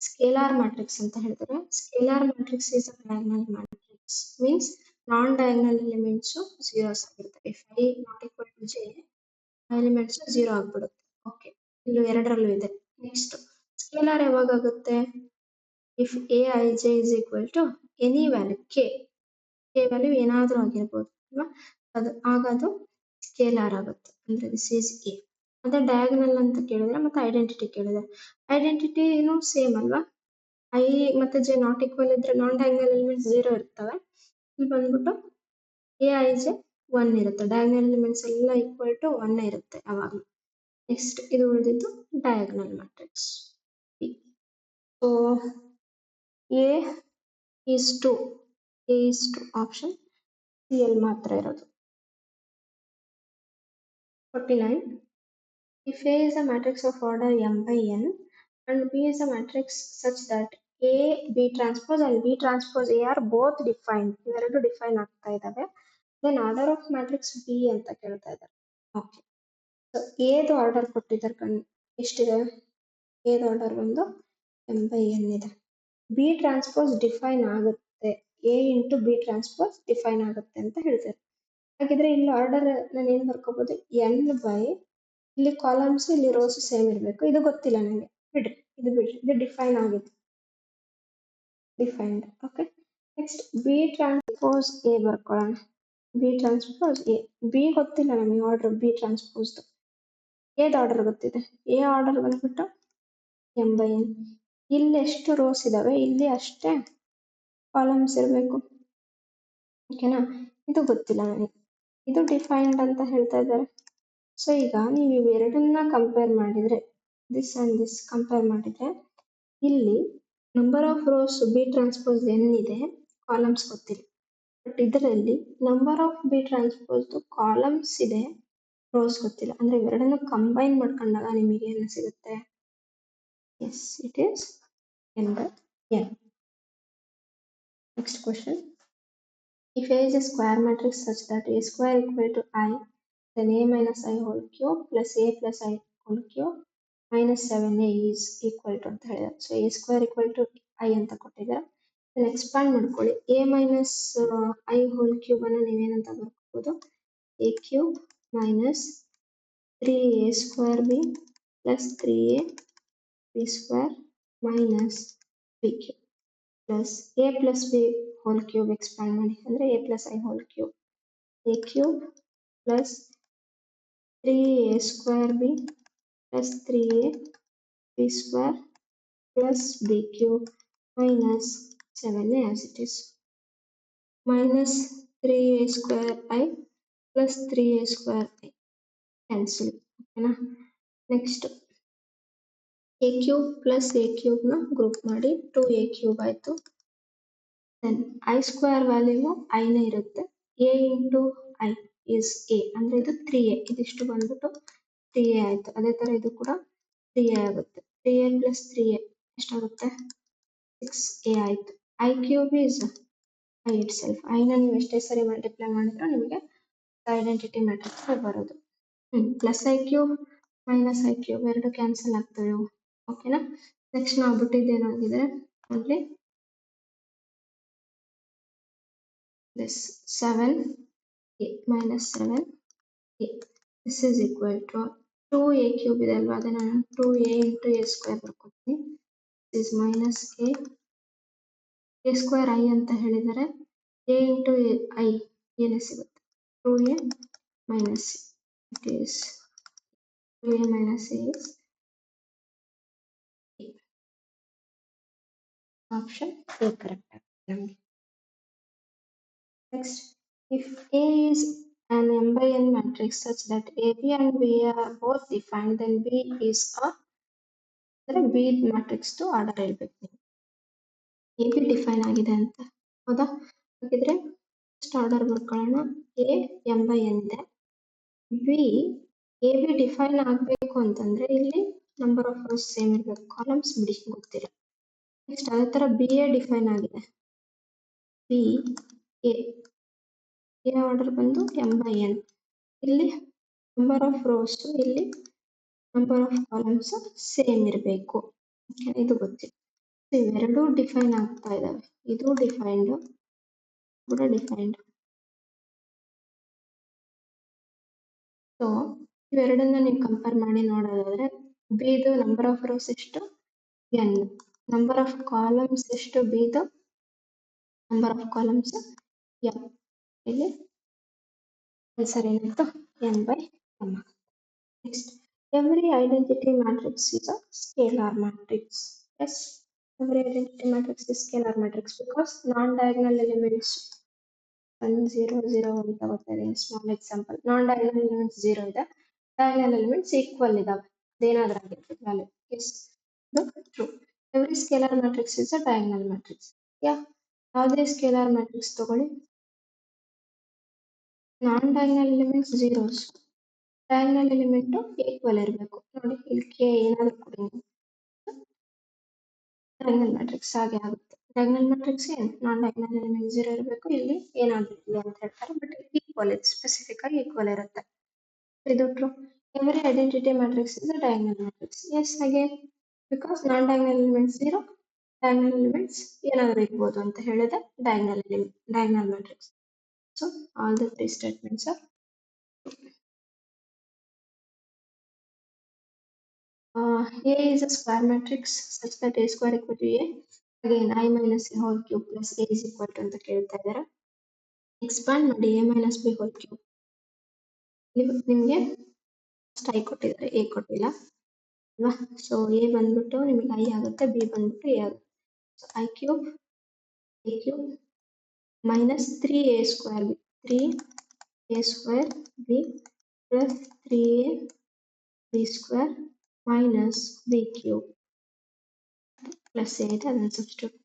ಸ್ಕೇಲಾರ್ ಮ್ಯಾಟ್ರಿಕ್ಸ್ ಅಂತ ಹೇಳ್ತಾರೆ. Scalar matrix is a diagonal matrix, means non diagonal elements zeros ಆಗಿರ್ತವೆ. If i not equal to j, elements 0 ಆಗ್ಬಿಡುತ್ತೆ. Okay, ಇಲ್ಲಿ ಎರಡರಲ್ಲೂ ಇದೆ. ನೆಕ್ಸ್ಟ್ ಸ್ಕೇಲಾರ್ ಯಾವಾಗ ಆಗುತ್ತೆ? If A I J is equal to any value K value ಏನಾದ್ರೂ ಆಗಿರ್ಬೋದು ಅಲ್ವಾ? ಆಗ ಅದು ಸ್ಕೇಲಾರ್ ಆಗುತ್ತೆ. ಅಂದ್ರೆ ದಿಸ್ ಈಸ್ ಎ. ಅದೇ ಡಯಾಗನಲ್ ಅಂತ ಕೇಳಿದ್ರೆ ಮತ್ತೆ ಐಡೆಂಟಿಟಿ ಕೇಳಿದ್ರೆ, ಐಡೆಂಟಿಟಿನೂ ಸೇಮ್ ಅಲ್ವಾ? ಐ ಮತ್ತೆ ಜೆ ನಾಟ್ ಈಕ್ವಲ್ ಇದ್ರೆ ನಾನ್ ಡಯಾಗನಲ್ ಎಲಿಮೆಂಟ್ಸ್ 0 ಇರ್ತವೆ. ಇಲ್ಲಿ ಬಂದ್ಬಿಟ್ಟು ಎ ಐ ಜೆ 1 ಇರುತ್ತೆ. ಡಯಾಗನಲ್ ಎಲಿಮೆಂಟ್ಸ್ ಎಲ್ಲ ಈಕ್ವಲ್ ಟು 1 ಇರುತ್ತೆ ಅವಾಗ. ನೆಕ್ಸ್ಟ್ ಇದು ಉಳಿದಿದ್ದು diagonal matrix. So A is to option C ಅಲ್ಲಿ ಮಾತ್ರ ಇರೋದು. 49. If A is a matrix of order m by n and B is a matrix such that A, B transpose and B transpose A are both defined, ಇವೆರಡು define ಆಗ್ತಾ ಇದಾವೆ, then order of matrix B ಅಂತ ಕೇಳ್ತಾ ಇದ್ದಾರೆ. Okay, so ಎದು order ಕೊಟ್ಟಿದ್ದಾರೆ, ಎಷ್ಟಿದೆ? ಎದು ಆರ್ಡರ್ ಒಂದು m by n ಇದೆ. ಬಿ ಟ್ರಾನ್ಸ್ಪೋಸ್ ಡಿಫೈನ್ ಆಗುತ್ತೆ, A into B transpose define ಆಗುತ್ತೆ ಅಂತ ಹೇಳ್ತಾರೆ. ಹಾಗಿದ್ರೆ ಇಲ್ಲಿ ಆರ್ಡರ್ ನಾನು ಏನು ಬರ್ಕೋಬಹುದು, n ಬೈ ಇಲ್ಲಿ ಕಾಲಮ್ಸ್ ಇಲ್ಲಿ ರೋಸ್ ಸೇಮ್ ಇರಬೇಕು. ಇದು ಗೊತ್ತಿಲ್ಲ ನನಗೆ, ಬಿಡ್ರಿ ಇದು ಡಿಫೈನ್ ಆಗಿದೆ, defined. Okay, next B transpose A ಬರ್ಕೊಳ್ಳೋಣ. ಬಿ ಟ್ರಾನ್ಸ್ಪೋಸ್ ಎ, ಬಿ ಗೊತ್ತಿಲ್ಲ ನಮಗೆ ಆರ್ಡರ್, ಬಿ ಟ್ರಾನ್ಸ್ಪೋಸ್ ಎದ್ ಆರ್ಡರ್ ಗೊತ್ತಿದೆ. ಎ ಆರ್ಡರ್ ಬಂದ್ಬಿಟ್ಟು m by n. ಇಲ್ಲಿ ಎಷ್ಟು ರೋಸ್ ಇದಾವೆ ಇಲ್ಲಿ ಅಷ್ಟೇ ಕಾಲಮ್ಸ್ ಇರಬೇಕು. ಓಕೆನಾ, ಇದು ಗೊತ್ತಿಲ್ಲ ನನಗೆ, ಇದು ಡಿಫೈನ್ಡ್ ಅಂತ ಹೇಳ್ತಾ ಇದ್ದಾರೆ. ಸೊ ಈಗ ನೀವು ಇವೆರಡನ್ನ ಕಂಪೇರ್ ಮಾಡಿದ್ರೆ, ದಿಸ್ ಅಂಡ್ ದಿಸ್ ಕಂಪೇರ್ ಮಾಡಿದ್ರೆ, ಇಲ್ಲಿ number of rows B transpose n ಇದೆ, ಕಾಲಮ್ಸ್ ಗೊತ್ತಿಲ್ಲ. ಬಟ್ ಇದರಲ್ಲಿ number of B transpose columns ಇದೆ, ರೋಸ್ ಗೊತ್ತಿಲ್ಲ. ಅಂದ್ರೆ ಇವೆರಡನ್ನು ಕಂಬೈನ್ ಮಾಡ್ಕೊಂಡಾಗ ನಿಮಗೆ ಏನು ಸಿಗುತ್ತೆ? Yes, it is n by n. Next question. If A is a square matrix such that A square equal to I, then A minus I whole cube plus A plus I whole cube minus 7A is equal to ಅಂತ ಹೇಳಿದ್ದಾರೆ. So A square equal to I ಅಂತ ಕೊಟ್ಟಿದ್ದಾರೆ. ಇದನ್ನ expand ಮಾಡ್ಕೊಳ್ಳಿ. A minus I whole cube ಅನ್ನು ನೀವೇನಂತ ಬರ್ಕೋಬಹುದು? A cube minus 3A square B plus 3A B square minus B cube plus A plus B whole cube expand ಮಾಡಿ ಅಂದ್ರೆ A plus I whole cube. A cube plus 3A square B plus 3A B square plus B cube minus 7A as it is. Minus 3A square I plus 3A square I cancel. ಓಕೆನಾ, next A cube plus A cube ನ group ಮಾಡಿ 2A cube ಆಯ್ತು. Then I square value I ನೇ ಇರುತ್ತೆ. A into I is A ಅಂದ್ರೆ ಇದು 3A, ಇದಿಷ್ಟು ಬಂದ್ಬಿಟ್ಟು 3A ಆಯ್ತು. ಅದೇ ತರ ಇದು ಕೂಡ 3A ಆಗುತ್ತೆ. 3A ಪ್ಲಸ್ 3A ಎಷ್ಟಾಗುತ್ತೆ? 6A ಆಯ್ತು. I cube is I it self. I ನ ನೀವು ಎಷ್ಟೇ ಸರಿ ಮಲ್ಟಿಪ್ಲೈ ಮಾಡಿದ್ರು ನಿಮಗೆ ಐಡೆಂಟಿಟಿ ಮ್ಯಾಟ್ರಿಕ್ಸ್ ಬರೋದು. Plus I cube minus I cube ಎರಡು ಕ್ಯಾನ್ಸಲ್ ಆಗ್ತವೆ. ಓಕೆನಾ, ನೆಕ್ಸ್ಟ್ ನಾವು ಬಿಟ್ಟಿದ್ದೇನಾಗಿದೆ ಅಲ್ಲಿ this 7A minus 7A, this is equal to 2A cube ಇದೆ ಅಲ್ವಾ, ಅದನ್ನ ನಾನು 2A into A square ಬರ್ಕೊತೀನಿ. this is minus A square I ಅಂತ ಹೇಳಿದರೆ A into I ಏನೇ ಸಿಗುತ್ತೆ? 2A minus A. It is 2A minus A is A. Option A correct. Next, if A is an m by n matrix such that AB and B are both defined, then B is a B matrix to order ಹೇಳ್ಬೇಕು. AB define ಆಗಿದೆ ಅಂತ ಹೌದಾ? ಹಾಗಿದ್ರೆ first order ಬರ್ಕೊಳ್ಳೋಣ. A m by n ಇದೆ. B AB ಡಿಫೈನ್ ಆಗಬೇಕು ಅಂತಂದ್ರೆ ಇಲ್ಲಿ ನಂಬರ್ ಆಫ್ ರೋಸ್ ಸೇಮ್ ಇರಬೇಕು, ಕಾಲಮ್ಸ್ ಬಿಡಿ ಗೊತ್ತಿಲ್ಲ. ನೆಕ್ಸ್ಟ್ ಅದೇ ತರ ಬಿ ಎ ಡಿಫೈನ್ ಆಗಿದೆ. ಬಿ ಎ ಆರ್ಡರ್ ಬಂದು m by n. ಇಲ್ಲಿ ನಂಬರ್ ಆಫ್ ರೋಸ್, ಇಲ್ಲಿ ನಂಬರ್ ಆಫ್ ಕಾಲಮ್ಸ್ ಸೇಮ್ ಇರಬೇಕು. ಇದು ಗೊತ್ತಿಲ್ಲ. ಇವೆರಡೂ ಡಿಫೈನ್ ಆಗ್ತಾ ಇದಾವೆ. ಇದು ಡಿಫೈನ್ಡ್, ಕೂಡ ಡಿಫೈನ್ಡ್. ಸೊ ಇವೆರಡನ್ನ ನೀವು ಕಂಪೇರ್ ಮಾಡಿ ನೋಡೋದಾದ್ರೆ ಬಿದು ನಂಬರ್ ಆಫ್ ರೋಸ್ ಎಷ್ಟು? n. ನಂಬರ್ ಆಫ್ ಕಾಲಮ್ಸ್ ಎಷ್ಟು? ಬಿದು ನಂಬರ್ ಆಫ್ ಕಾಲಮ್ಸ್ m. ಇಲ್ಲಿ ಆನ್ಸರ್ ಏನಾಯ್ತು? n by m. Next, every identity matrix is a scalar matrix. Yes, every identity matrix is scalar matrix because non-diagonal elements 1 0 0 ಅಂತ ಗೊತ್ತಿದೆ. Small example, non-diagonal elements 0 ಇದೆ, diagonal elements equal ಇದಾವೆ, ಅದೇನಾದ್ರೂ ಆಗಿರ್ಬೋದು value. Yes, true. Every scalar matrix is a diagonal matrix. ಯಾವುದೇ scalar matrix ತಗೊಳ್ಳಿ, non-diagonal elements zeros, diagonal element equal ಇರಬೇಕು. ನೋಡಿ ಇಲ್ಲಿ ಕೆ ಏನಾದ್ರು ಕೊಡಿ, ಡಯಾಗನಲ್ ಮ್ಯಾಟ್ರಿಕ್ಸ್ ಹಾಗೆ ಆಗುತ್ತೆ. ಡಯಾಗನಲ್ ಮ್ಯಾಟ್ರಿಕ್ಸ್ ಏನು? ನಾನ್ ಡಯಾಗನಲ್ ಎಲಿಮೆಂಟ್ 0 ಇರಬೇಕು, ಇಲ್ಲಿ ಏನಾದ್ರು ಇಲ್ಲ ಅಂತ ಹೇಳ್ತಾರೆ, ಬಟ್ ಈಕ್ವಲ್, ಇದು ಸ್ಪೆಸಿಫಿಕ್ ಆಗಿ ಈಕ್ವಲ್ ಇರುತ್ತೆ. ಇದು true. Every identity matrix is a diagonal matrix. Yes, ಹಾಗೆ because non diagonal elements 0, diagonal elements ಏನಾದ್ರು ಇರ್ಬೋದು ಅಂತ ಹೇಳಿದ್ರೆ diagonal matrix. So all the three statements are A is a square matrix such that A square equal to A. Again, I minus A whole cube plus A is equal to ಅಂತ ಕೇಳ್ತಾ ಇದ್ದಾರೆ. Expand ಮಾಡಿ A minus B whole cube. ನಿಮಗೆ first I ಕೊಟ್ಟಿದ್ದಾರೆ, A ಕೊಟ್ಟಿಲ್ಲ ಅಲ್ವಾ? So A ಬಂದ್ಬಿಟ್ಟು ನಿಮಗೆ I ಆಗುತ್ತೆ, B ಬಂದ್ಬಿಟ್ಟು A ಆಗುತ್ತೆ. So I cube A cube minus 3A square B, 3A square B plus 3A B square minus B cube plus A ಇದೆ, ಅದನ್ನು ಸಬ್ಸ್ಟಿಟ್ಯೂಟ್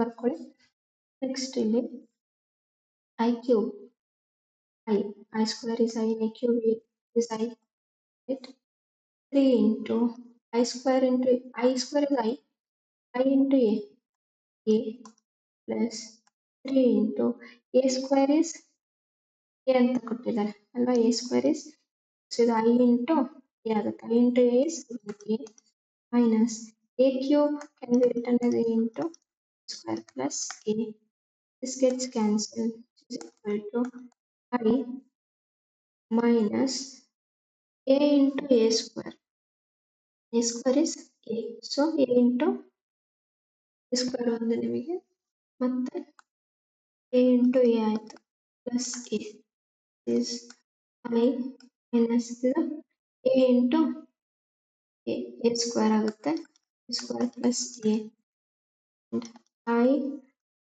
ಬರ್ಕೊಳ್ಳಿ. ನೆಕ್ಸ್ಟ್ ಇಲ್ಲಿ I cube I square is I, I cube is I, right? 3 into I square into I square is I into A plus 3 into A square is A ಅಂತ ಕೊಟ್ಟಿದ್ದಾರೆ ಅಲ್ವಾ? A square is, so ಇದು I into A ಆಗುತ್ತೆ. I into A is A minus A cube can be written as A into square plus A. This gets cancelled, which is equal to I minus A into A square. A square is A. So A into A square ಒಂದು ನಿಮಗೆ ಮತ್ತೆ A into A ಆಯಿತು plus A is I minus A into A square ಆಗುತ್ತೆ, A square plus A and I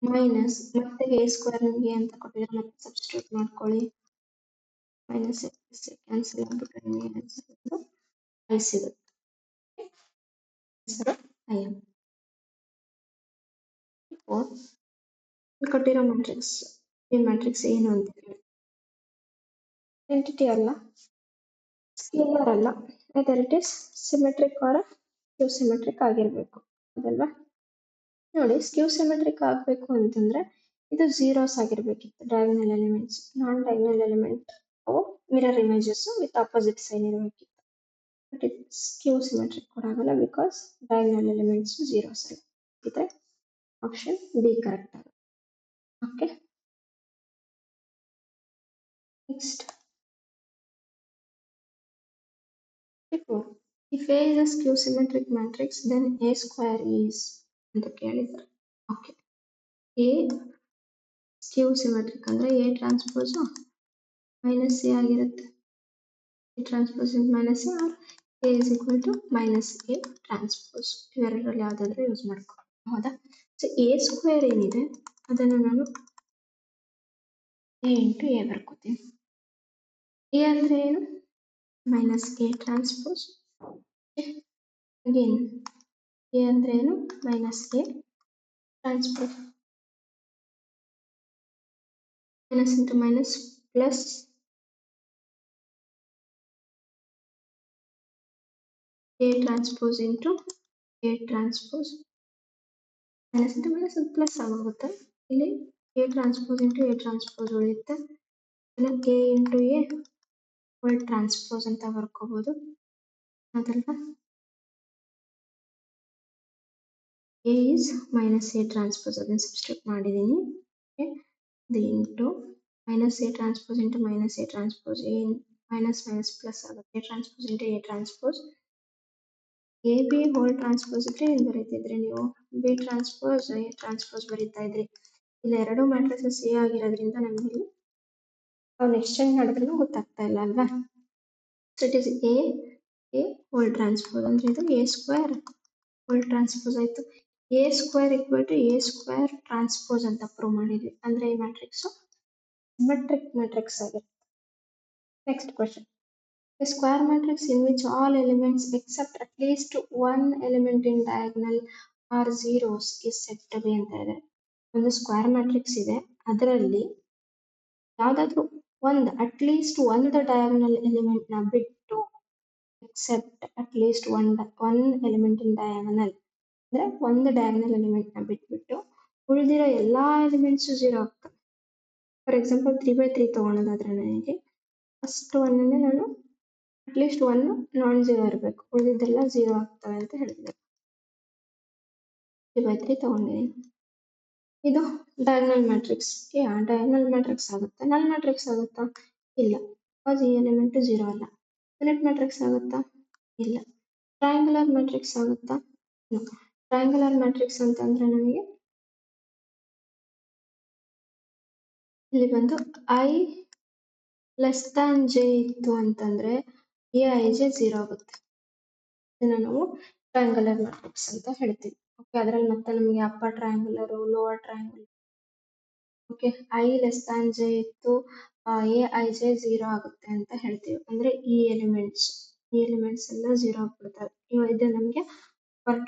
minus ಮತ್ತೆ A square ನಿಮಗೆ ಅಂತ ಕೊಟ್ಟಿದ್ದಾರೆ, ಮತ್ತೆ ಸಬ್ಸ್ಟಿಟ್ಯೂಟ್ ಮಾಡ್ಕೊಳ್ಳಿ. ಮೈನಸ್ ಕ್ಯಾನ್ಸಲ್ ಆಗ್ಬಿಟ್ಟು ನಿಮಗೆ ಆನ್ಸರ್ I ಸಿಗುತ್ತೆ. Answer I am. ಕೊಟ್ಟಿರೋ ಮ್ಯಾಟ್ರಿಕ್ಸ್ ಈ ಮ್ಯಾಟ್ರಿಕ್ಸ್ ಏನು ಅಂತ ಹೇಳಿ, ಐಡೆಂಟಿಟಿ ಅಲ್ಲ, ಸ್ಕೇಲರ್ ಅಲ್ಲ, either it is symmetric or skew symmetric ಆಗಿರಬೇಕು ಅದಲ್ವಾ? ನೋಡಿ, ಸ್ಕ್ಯೂ ಸಿಮೆಟ್ರಿಕ್ ಆಗಬೇಕು ಅಂತಂದ್ರೆ ಇದು ಝೀರೋಸ್ ಆಗಿರ್ಬೇಕಿತ್ತು, diagonal elements. Non diagonal element ಅವು mirror images with opposite sign ಇರಬೇಕಿತ್ತು. ಬಟ್ ಇಟ್ ಸ್ಕ್ಯೂ ಸಿಮೆಟ್ರಿಕ್ ಕೂಡ ಆಗಲ್ಲ ಬಿಕಾಸ್ ಡಯಾಗನಲ್ ಎಲಿಮೆಂಟ್ಸ್ ಝೀರೋಸ್ ಆಗಿದೆ. ಆಪ್ಷನ್ ಬಿ ಕರೆಕ್ಟ್ ಆಗುತ್ತೆ. Okay, next if A is a skew symmetric matrix then A square is ಅಂತ ಕೇಳಿದ್ದಾರೆ. Okay, A skew symmetric ಅಂದ್ರೆ A transpose minus A ಆಗಿರುತ್ತೆ. A transpose minus A or A is equal to minus A transpose, ಇವೆರಡರಲ್ಲಿ ಯಾವುದಾದ್ರೂ use ಮಾಡ್ಕೊ. ಹೌದಾ? So A square ಏನಿದೆ ಅದನ್ನು ನಾನು A ಇಂಟು A ಬರ್ಕೋತೀನಿ. A ಅಂದ್ರೆ ಏನು? Minus A transpose. Again A ಅಂದ್ರೆ ಏನು? Minus A transpose. Minus into minus plus A transpose into A transpose. Minus into minus plus ಆಗೋಗುತ್ತೆ. ಇಲ್ಲಿ A transpose into A transpose ಉಳಿಯುತ್ತೆ. A into A whole transpose ಅಂತ ಬರ್ಕೋಬಹುದು ಅದಲ್ವಾ? A is minus A transpose, ಅದನ್ನು substitute ಮಾಡಿದ್ದೀನಿ. ಅದು into minus A transpose into minus A transpose, A minus minus plus ಆಗುತ್ತೆ. A transpose into A transpose, A B whole transpose ಇದ್ರೆ ಏನು ಬರೀತಿದ್ರಿ ನೀವು? B transpose A transpose ಬರೀತಾ ಇದ್ರಿ. ಇಲ್ಲಿ ಎರಡು ಮ್ಯಾಟ್ರಿಸಸ್ A ಆಗಿರೋದ್ರಿಂದ ನಮಗೆ ಇಲ್ಲಿ ಅವ್ನು ಎಕ್ಸ್ಚೇಂಜ್ ಮಾಡಿದ್ರೂ ಗೊತ್ತಾಗ್ತಾ ಇಲ್ಲ ಅಲ್ವಾ? So it is A whole transpose ಅಂದ್ರೆ ಇದು A ಸ್ಕ್ವೇರ್ ಹೋಲ್ ಟ್ರಾನ್ಸ್ಪೋಸ್ ಆಯ್ತು. A square equal to A square transpose ಅಂತ ಪ್ರೂವ್ ಮಾಡಿದ್ವಿ. ಅಂದ್ರೆ ಈ ಮ್ಯಾಟ್ರಿಕ್ಸ್ ಸಿಮೆಟ್ರಿಕ್ ಮ್ಯಾಟ್ರಿಕ್ಸ್ ಆಗಿರುತ್ತೆ. Next question, a square matrix in which all elements except at least one element in diagonal are zeros is said to be ಅಂತ ಇದೆ. ಒಂದು square matrix ಇದೆ, ಅದರಲ್ಲಿ ಯಾವ್ದಾದ್ರು ಒಂದು ಅಟ್ಲೀಸ್ಟ್ ಒಂದು ಡಯಾಗನಲ್ ಎಲಿಮೆಂಟ್ ನ ಬಿಟ್ಟು, except at least one element in diagonal ಅಂದ್ರೆ ಒಂದು ಡಯಾಗನಲ್ ಎಲಿಮೆಂಟ್ ನ ಬಿಟ್ಬಿಟ್ಟು ಉಳಿದಿರೋ ಎಲ್ಲಾ ಎಲಿಮೆಂಟ್ಸ್ ಝೀರೋ ಆಗ್ತವೆ. ಫಾರ್ ಎಕ್ಸಾಂಪಲ್ 3/3 ತಗೊಳೋದಾದ್ರೆ ನನಗೆ ಫಸ್ಟ್ ಒನ್ ನಾನು ಅಟ್ಲೀಸ್ಟ್ ಒನ್ ನಾನ್ ಝೀರೋ ಇರಬೇಕು, ಉಳಿದಿದ್ದೆಲ್ಲ ಝೀರೋ ಆಗ್ತವೆ ಅಂತ ಹೇಳಿದೆ. 3/3 ತಗೊಂಡಿದ್ದೀನಿ. ಇದು ಡಯಾಗ್ನಲ್ ಮ್ಯಾಟ್ರಿಕ್ಸ್ ಡಯಾಗ್ನಲ್ ಮ್ಯಾಟ್ರಿಕ್ಸ್ ಆಗುತ್ತೆ. ನಲ್ ಮ್ಯಾಟ್ರಿಕ್ಸ್ ಆಗುತ್ತಾ? ಇಲ್ಲ, ಬಿಕಾಸ್ ಈ ಎಲಿಮೆಂಟ್ 0 ಅಲ್ಲ. ಯೂನಿಟ್ ಮ್ಯಾಟ್ರಿಕ್ಸ್ ಆಗುತ್ತಾ? ಇಲ್ಲ. ಟ್ರಯಾಂಗುಲರ್ ಮ್ಯಾಟ್ರಿಕ್ಸ್ ಆಗುತ್ತಾ? ಟ್ರಯಾಂಗುಲರ್ ಮ್ಯಾಟ್ರಿಕ್ಸ್ ಅಂತಂದ್ರೆ ನಮಗೆ ಇಲ್ಲಿ ಬಂದು ಐ ಲೆಸ್ ದ್ಯಾನ್ ಜೆ ಇತ್ತು ಅಂತಂದ್ರೆ ಎ ಐ ಜೆ 0 ಆಗುತ್ತೆ. ಇದನ್ನ ನಾವು ಟ್ರಯಾಂಗುಲರ್ ಮ್ಯಾಟ್ರಿಕ್ಸ್ ಅಂತ ಹೇಳ್ತೀವಿ. ಓಕೆ, ಅದರಲ್ಲಿ ಮತ್ತೆ ನಮಗೆ upper triangular, lower triangular. Okay, I less than J ಇತ್ತು, ಎ ಐ ಜೆ 0 ಆಗುತ್ತೆ ಅಂತ ಹೇಳ್ತೀವಿ. ಅಂದ್ರೆ ಈ ಎಲಿಮೆಂಟ್ಸ್ ಎಲ್ಲ 0 ಆಗ್ಬಿಡ್ತವೆ. ಇದು ನಮಗೆ ಅಪ್ಪರ್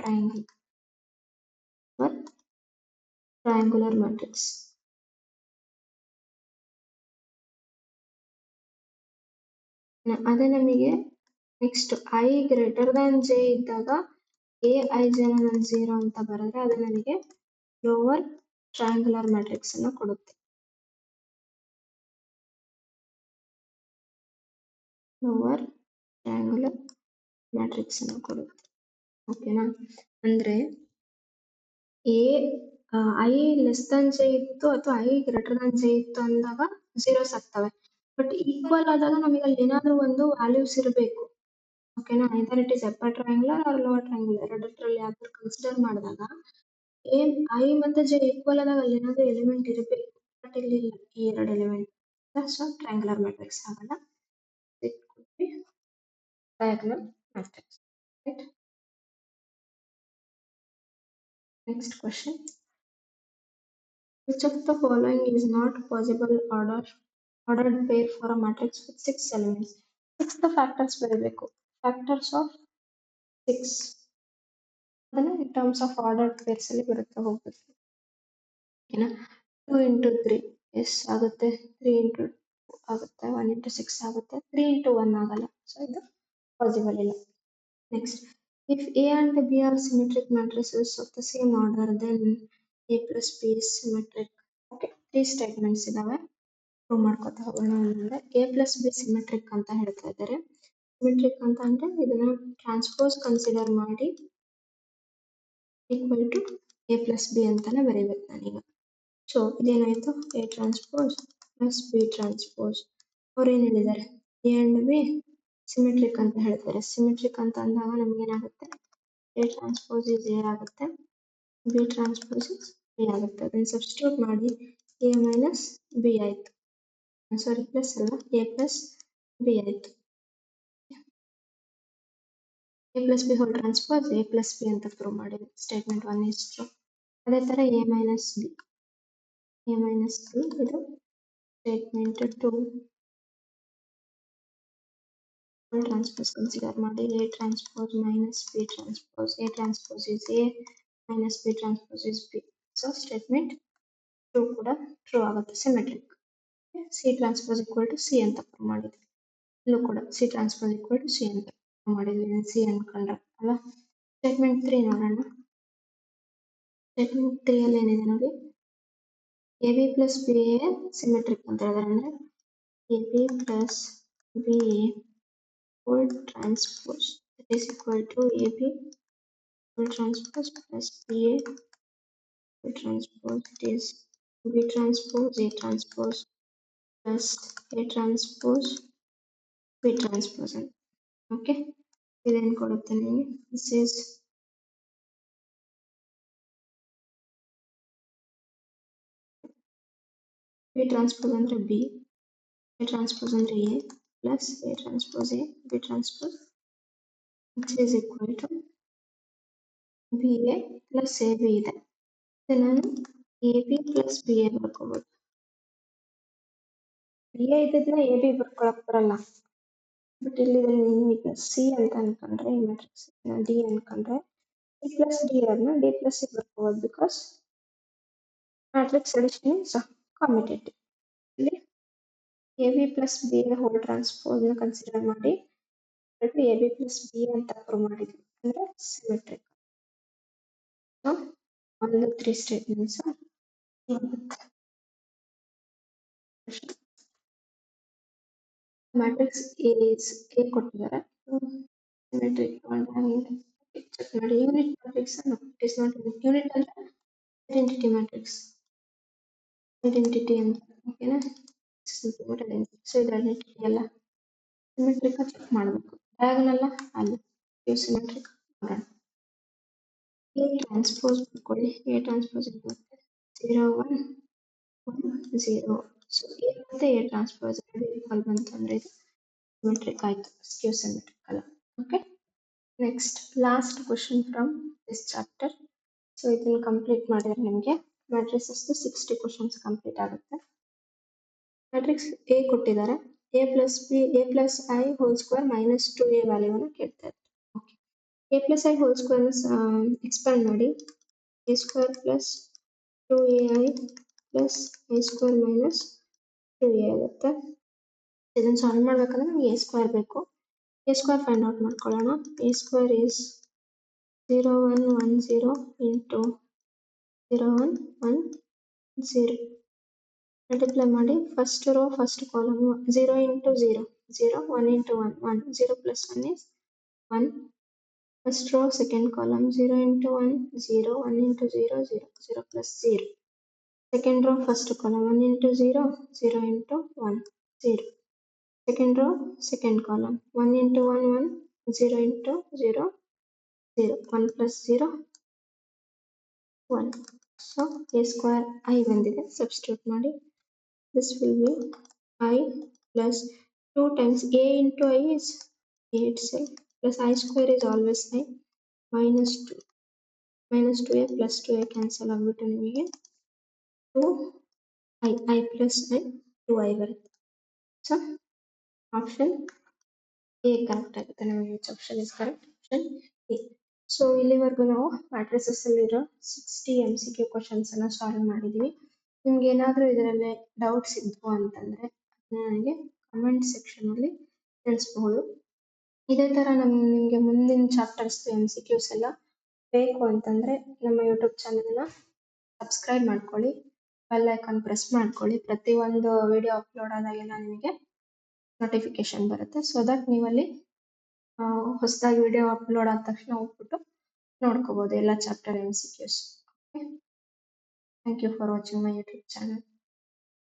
ಟ್ರಯಾಂಗುಲರ್ ಮ್ಯಾಟ್ರಿಕ್ಸ್. ಅದೇ ನಮಗೆ next I greater than J ಇದ್ದಾಗ ಎ ಐ ಜೆ ನಾನು 0 ಅಂತ ಬರೆದ್ರೆ ಅದು ನನಗೆ ಲೋವರ್ ಟ್ರಯಾಂಗುಲರ್ ಮ್ಯಾಟ್ರಿಕ್ಸ್ ಅನ್ನು ಕೊಡುತ್ತೆ. ಲೋವರ್ ಟ್ರಯಾಂಗುಲರ್ ಮ್ಯಾಟ್ರಿಕ್ಸ್ ಅನ್ನು ಕೊಡುತ್ತೆ. ಓಕೆನಾ? ಅಂದ್ರೆ A I less than J ಇತ್ತು ಅಥವಾ ಐ ಗ್ರೇಟರ್ ದ್ಯಾನ್ ಜೆ ಇತ್ತು ಅಂದಾಗ 0s ಆಗ್ತವೆ. ಬಟ್ ಈಕ್ವಲ್ ಆದಾಗ ನಮಗೆ ಅಲ್ಲಿ ಏನಾದ್ರೂ ಒಂದು ವ್ಯಾಲ್ಯೂಸ್ ಇರಬೇಕು. ಓಕೆನಾ? Either it is upper triangular or lower triangular, ಎರಡರಲ್ಲಿ ಯಾವ್ದಾದ್ರು ಕನ್ಸಿಡರ್ ಮಾಡಿದಾಗ ಐ ಮತ್ತೆ ಜೆ ಈಕ್ವಲ್ ಆದಾಗ ಅಲ್ಲಿ ಏನಾದ್ರೂ ಎಲಿಮೆಂಟ್ ಇರಬೇಕು. ಬಟ್ ಇಲ್ಲಿ ಇಲ್ಲ, ಈ ಎರಡು ಎಲಿಮೆಂಟ್. ಸೊ ಟ್ರಯಾಂಗುಲರ್ ಮ್ಯಾಟ್ರಿಕ್ಸ್ ಆಗಲ್ಲ. It could be diagonal matrix. Right? Next question. Which of the following is not possible ordered pair for a matrix with 6 elements? 6 the factors ಬರಬೇಕು. Factors of 6. ಅದನ್ನ in terms of ordered pairs ಅಲ್ಲಿ ಬರುತ್ತೆ ಹೋಗ್ಬೇಕು. ಓಕೆನಾ? 2 into 3 S ಆಗುತ್ತೆ, 3 into 2 ಆಗುತ್ತೆ, 1 into 6 ಆಗುತ್ತೆ, 3 into 1 ಆಗಲ್ಲ. ಸೊ ಇದು ಪಾಸಿಬಲ್ ಇಲ್ಲ. Next, if A and B are symmetric matrices of the same order, then A plus B is symmetric. Okay, 3 statements ಇದಾವೆ. ಪ್ರೂವ್ ಮಾಡ್ಕೊತಾ ಹೋಗೋಣ. ಅಂದ್ರೆ A plus B symmetric ಅಂತ ಹೇಳ್ತಾ ಇದ್ದಾರೆ. Symmetric ಅಂತ ಅಂದ್ರೆ ಇದನ್ನ ಟ್ರಾನ್ಸ್ಪೋಸ್ ಕನ್ಸಿಡರ್ ಮಾಡಿ equal to A plus B ಅಂತಾನೆ ಬರೀಬೇಕು ನಾನೀಗ. ಸೊ ಇದೇನಾಯ್ತು, A transpose plus B transpose. ಅವ್ರು ಏನ್ ಹೇಳಿದ್ದಾರೆ, A and B ಸಿಮೆಟ್ರಿಕ್ ಅಂತ ಹೇಳ್ತಾರೆ. ಸಿಮೆಟ್ರಿಕ್ ಅಂತ ಅಂದಾಗ ನಮ್ಗೆ ಏನಾಗುತ್ತೆ, A transpose is A ಆಗುತ್ತೆ, B transpose is B ಆಗುತ್ತೆ. ಅದನ್ನ ಸಬ್ಸ್ಟಿಟ್ಯೂಟ್ ಮಾಡಿ A ಮೈನಸ್ B ಆಯ್ತು. ಸಾರಿ, ಪ್ಲಸ್ ಅಲ್ಲ, A ಪ್ಲಸ್ B ಆಯ್ತು. A plus B whole transpose A plus B ಅಂತ ಪ್ರೂವ್ ಮಾಡಿದ್ವಿ. Statement 1 is true. ಅದೇ ತರ A ಮೈನಸ್ ಬಿ ಇದು ಸ್ಟೇಟ್ಮೆಂಟ್ 2 transpose consider ಮಾಡಿ A transpose minus B transpose, A transpose is A minus B transpose is B. So statement 2 ಕೂಡ true ಆಗುತ್ತೆ, symmetric. C transpose equal to C ಅಂತ prove ಮಾಡಿದ್ವಿ. ಇಲ್ಲೂ ಕೂಡ C transpose equal to C ಅಂತ prove ಮಾಡಿದ್ವಿ. C ಅನ್ಕೊಂಡ್ರೆ ಅಲ್ಲ. ಸ್ಟೇಟ್ಮೆಂಟ್ 3 ನೋಡೋಣ. ಸ್ಟೇಟ್ಮೆಂಟ್ 3 ಅಲ್ಲಿ ಏನಿದೆ ನೋಡಿ, AB plus BA ಸಿಮೆಟ್ರಿಕ್ ಅಂತ ಹೇಳಿದ್ರೆ ಅಂದ್ರೆ AB plus BA whole transpose that is equal to AB whole transpose plus BA whole transpose, it is B transpose A transpose plus A transpose B transpose. Okay, ಇದನ್ನು ಕೊಡುತ್ತೆ ನಿಮಗೆ. This is B transpose ಅಂದ್ರೆ B, A transpose ಅಂದ್ರೆ A plus A transpose A, B transpose, which is equal to BA plus AB ಇದೆ. ನಾನು AB plus BA ಬರ್ಕೋಬಹುದು. BA ಇದ್ದಿದ್ರೆ AB ಬರ್ಕೊಳಕ್ ಬರಲ್ಲ. But ಇಲ್ಲಿ ಈಗ C ಅಂತ ಅನ್ಕೊಂಡ್ರೆ ಈ ಮ್ಯಾಟ್ರಿಕ್ಸ್ D ಅನ್ಕೊಂಡ್ರೆ C plus D ಇರೋದನ್ನ D plus C ಬರ್ಕೋಬಹುದು. Because matrix addition is commutative. ಇಲ್ಲಿ AB plus B whole transpose ನ ಕನ್ಸಿಡರ್ ಮಾಡಿ AB plus B ಅಂತ ಪ್ರೂವ್ ಮಾಡಿದ್ವಿ. ಅಂದ್ರೆ symmetric. So all the 3 statements are matrix A ಕೊಟ್ಟಿದ್ದಾರೆ, ಸಿಮೆಟ್ರಿಕ್ ಚೆಕ್ ಮಾಡಿ. Unit matrix it is not unit ಅಂದ್ರೆ identity matrix. Identity ಅಂತ ಓಕೆನಾ. ಸೊ ಇದು ಐಡೆಂಟಿಟಿ ಅಲ್ಲ, ಸಿಮೆಟ್ರಿಕ್ ಚೆಕ್ ಮಾಡಬೇಕು. ಡಯಾಗನಲ್ ಅಲ್ಲಿ ಸಿಮೆಟ್ರಿಕ್ ನೋಡೋಣ. ಎ ಟ್ರಾನ್ಸ್ಪೋಸ್ ಮಾಡ್ಕೊಳ್ಳಿ. ಎ ಟ್ರಾನ್ಸ್ಪೋಸ್ ಬರುತ್ತೆ 0 1 1 0. ಸೊ ಎ ಮತ್ತೆ ಎ ಟ್ರಾನ್ಸ್ಪೋಸ್ ಈಕ್ವಲ್ ಬಂತು ಅಂದ್ರೆ ಇದು ಸಿಮೆಟ್ರಿಕ್ ಆಯ್ತು, ಸ್ಕ್ಯೂ ಸಿಮೆಟ್ರಿಕ್ ಅಲ್ಲ. Okay, next last question from this chapter. So ಇದನ್ನು ಕಂಪ್ಲೀಟ್ ಮಾಡಿದ್ರೆ ನಿಮಗೆ ಮ್ಯಾಟ್ರಿಸಸ್ 60 ಕ್ವಶನ್ಸ್ ಕಂಪ್ಲೀಟ್ ಆಗುತ್ತೆ. ಮ್ಯಾಟ್ರಿಕ್ಸ್ ಎ ಕೊಟ್ಟಿದ್ದಾರೆ, A plus B A plus I whole square minus 2a ವ್ಯಾಲ್ಯೂವನ್ನು ಕೇಳ್ತಾ ಇದ್ದಾರೆ. Okay, A plus I whole square expand ಮಾಡಿ A square plus 2ai plus i square minus 2a ಆಗುತ್ತೆ. ಇದನ್ನು solve ಮಾಡ್ಬೇಕಂದ್ರೆ ನಮಗೆ ಎ ಸ್ಕ್ವೇರ್ ಬೇಕು. ಎ ಸ್ಕ್ವೇರ್ ಫೈಂಡ್ ಔಟ್ ಮಾಡ್ಕೊಳ್ಳೋಣ. A square is 0 1 1 0 into 0 1 1 0. Multiply ಮಾಡಿ first row first column 0 into 0 0 1 into 1 1 0 plus 1 is 1. First row second column 0 into 1 0 1 into 0 0 0 plus 0. Second row first column 1 into 0 0 into 1 0. Second rho second column 1 into 1 1 0 into 0 0 1 plus 0 1. So A square I ಬಂದಿದೆ, substitute ಮಾಡಿ. This will be I plus 2 times a into I is a itself plus I square is always I minus 2 minus 2a plus 2a cancel ಆಗ್ಬಿಟ್ಟು ನಿಮಗೆ 2 I plus I 2i ಬರುತ್ತೆ. So option A correct ಆಗುತ್ತೆ ನಮಗೆ. Which option is correct? Option A. So ಇಲ್ಲಿವರೆಗೂ ನಾವು matrices ಅಲ್ಲಿರೋ 60 MCQ questions ಅನ್ನ solve ಮಾಡಿದ್ವಿ. ನಿಮ್ಗೆ ಏನಾದರೂ ಇದರಲ್ಲಿ ಡೌಟ್ಸ್ ಇದ್ವು ಅಂತಂದ್ರೆ ನನಗೆ ಕಮೆಂಟ್ ಸೆಕ್ಷನ್ ಅಲ್ಲಿ ತಿಳಿಸಬಹುದು. ಇದೇ ತರ ನಿಮ್ಗೆ ಮುಂದಿನ ಚಾಪ್ಟರ್ಸ್ MCQs ಎಲ್ಲ ಬೇಕು ಅಂತಂದ್ರೆ ನಮ್ಮ ಯೂಟ್ಯೂಬ್ ಚಾನೆಲ್ನ ಸಬ್ಸ್ಕ್ರೈಬ್ ಮಾಡ್ಕೊಳ್ಳಿ, ಬೆಲ್ ಐಕಾನ್ ಪ್ರೆಸ್ ಮಾಡ್ಕೊಳ್ಳಿ. ಪ್ರತಿಯೊಂದು ವಿಡಿಯೋ ಅಪ್ಲೋಡ್ ಆದಾಗೆಲ್ಲ ನಿಮಗೆ ನೋಟಿಫಿಕೇಶನ್ ಬರುತ್ತೆ. ಸೊ ದಟ್ ನೀವಲ್ಲಿ ಹೊಸದಾಗಿ ವಿಡಿಯೋ ಅಪ್ಲೋಡ್ ಆದ ತಕ್ಷಣ ಹೋಗ್ಬಿಟ್ಟು ನೋಡ್ಕೋಬಹುದು ಎಲ್ಲ chapter MCQs. Thank you for watching my YouTube channel.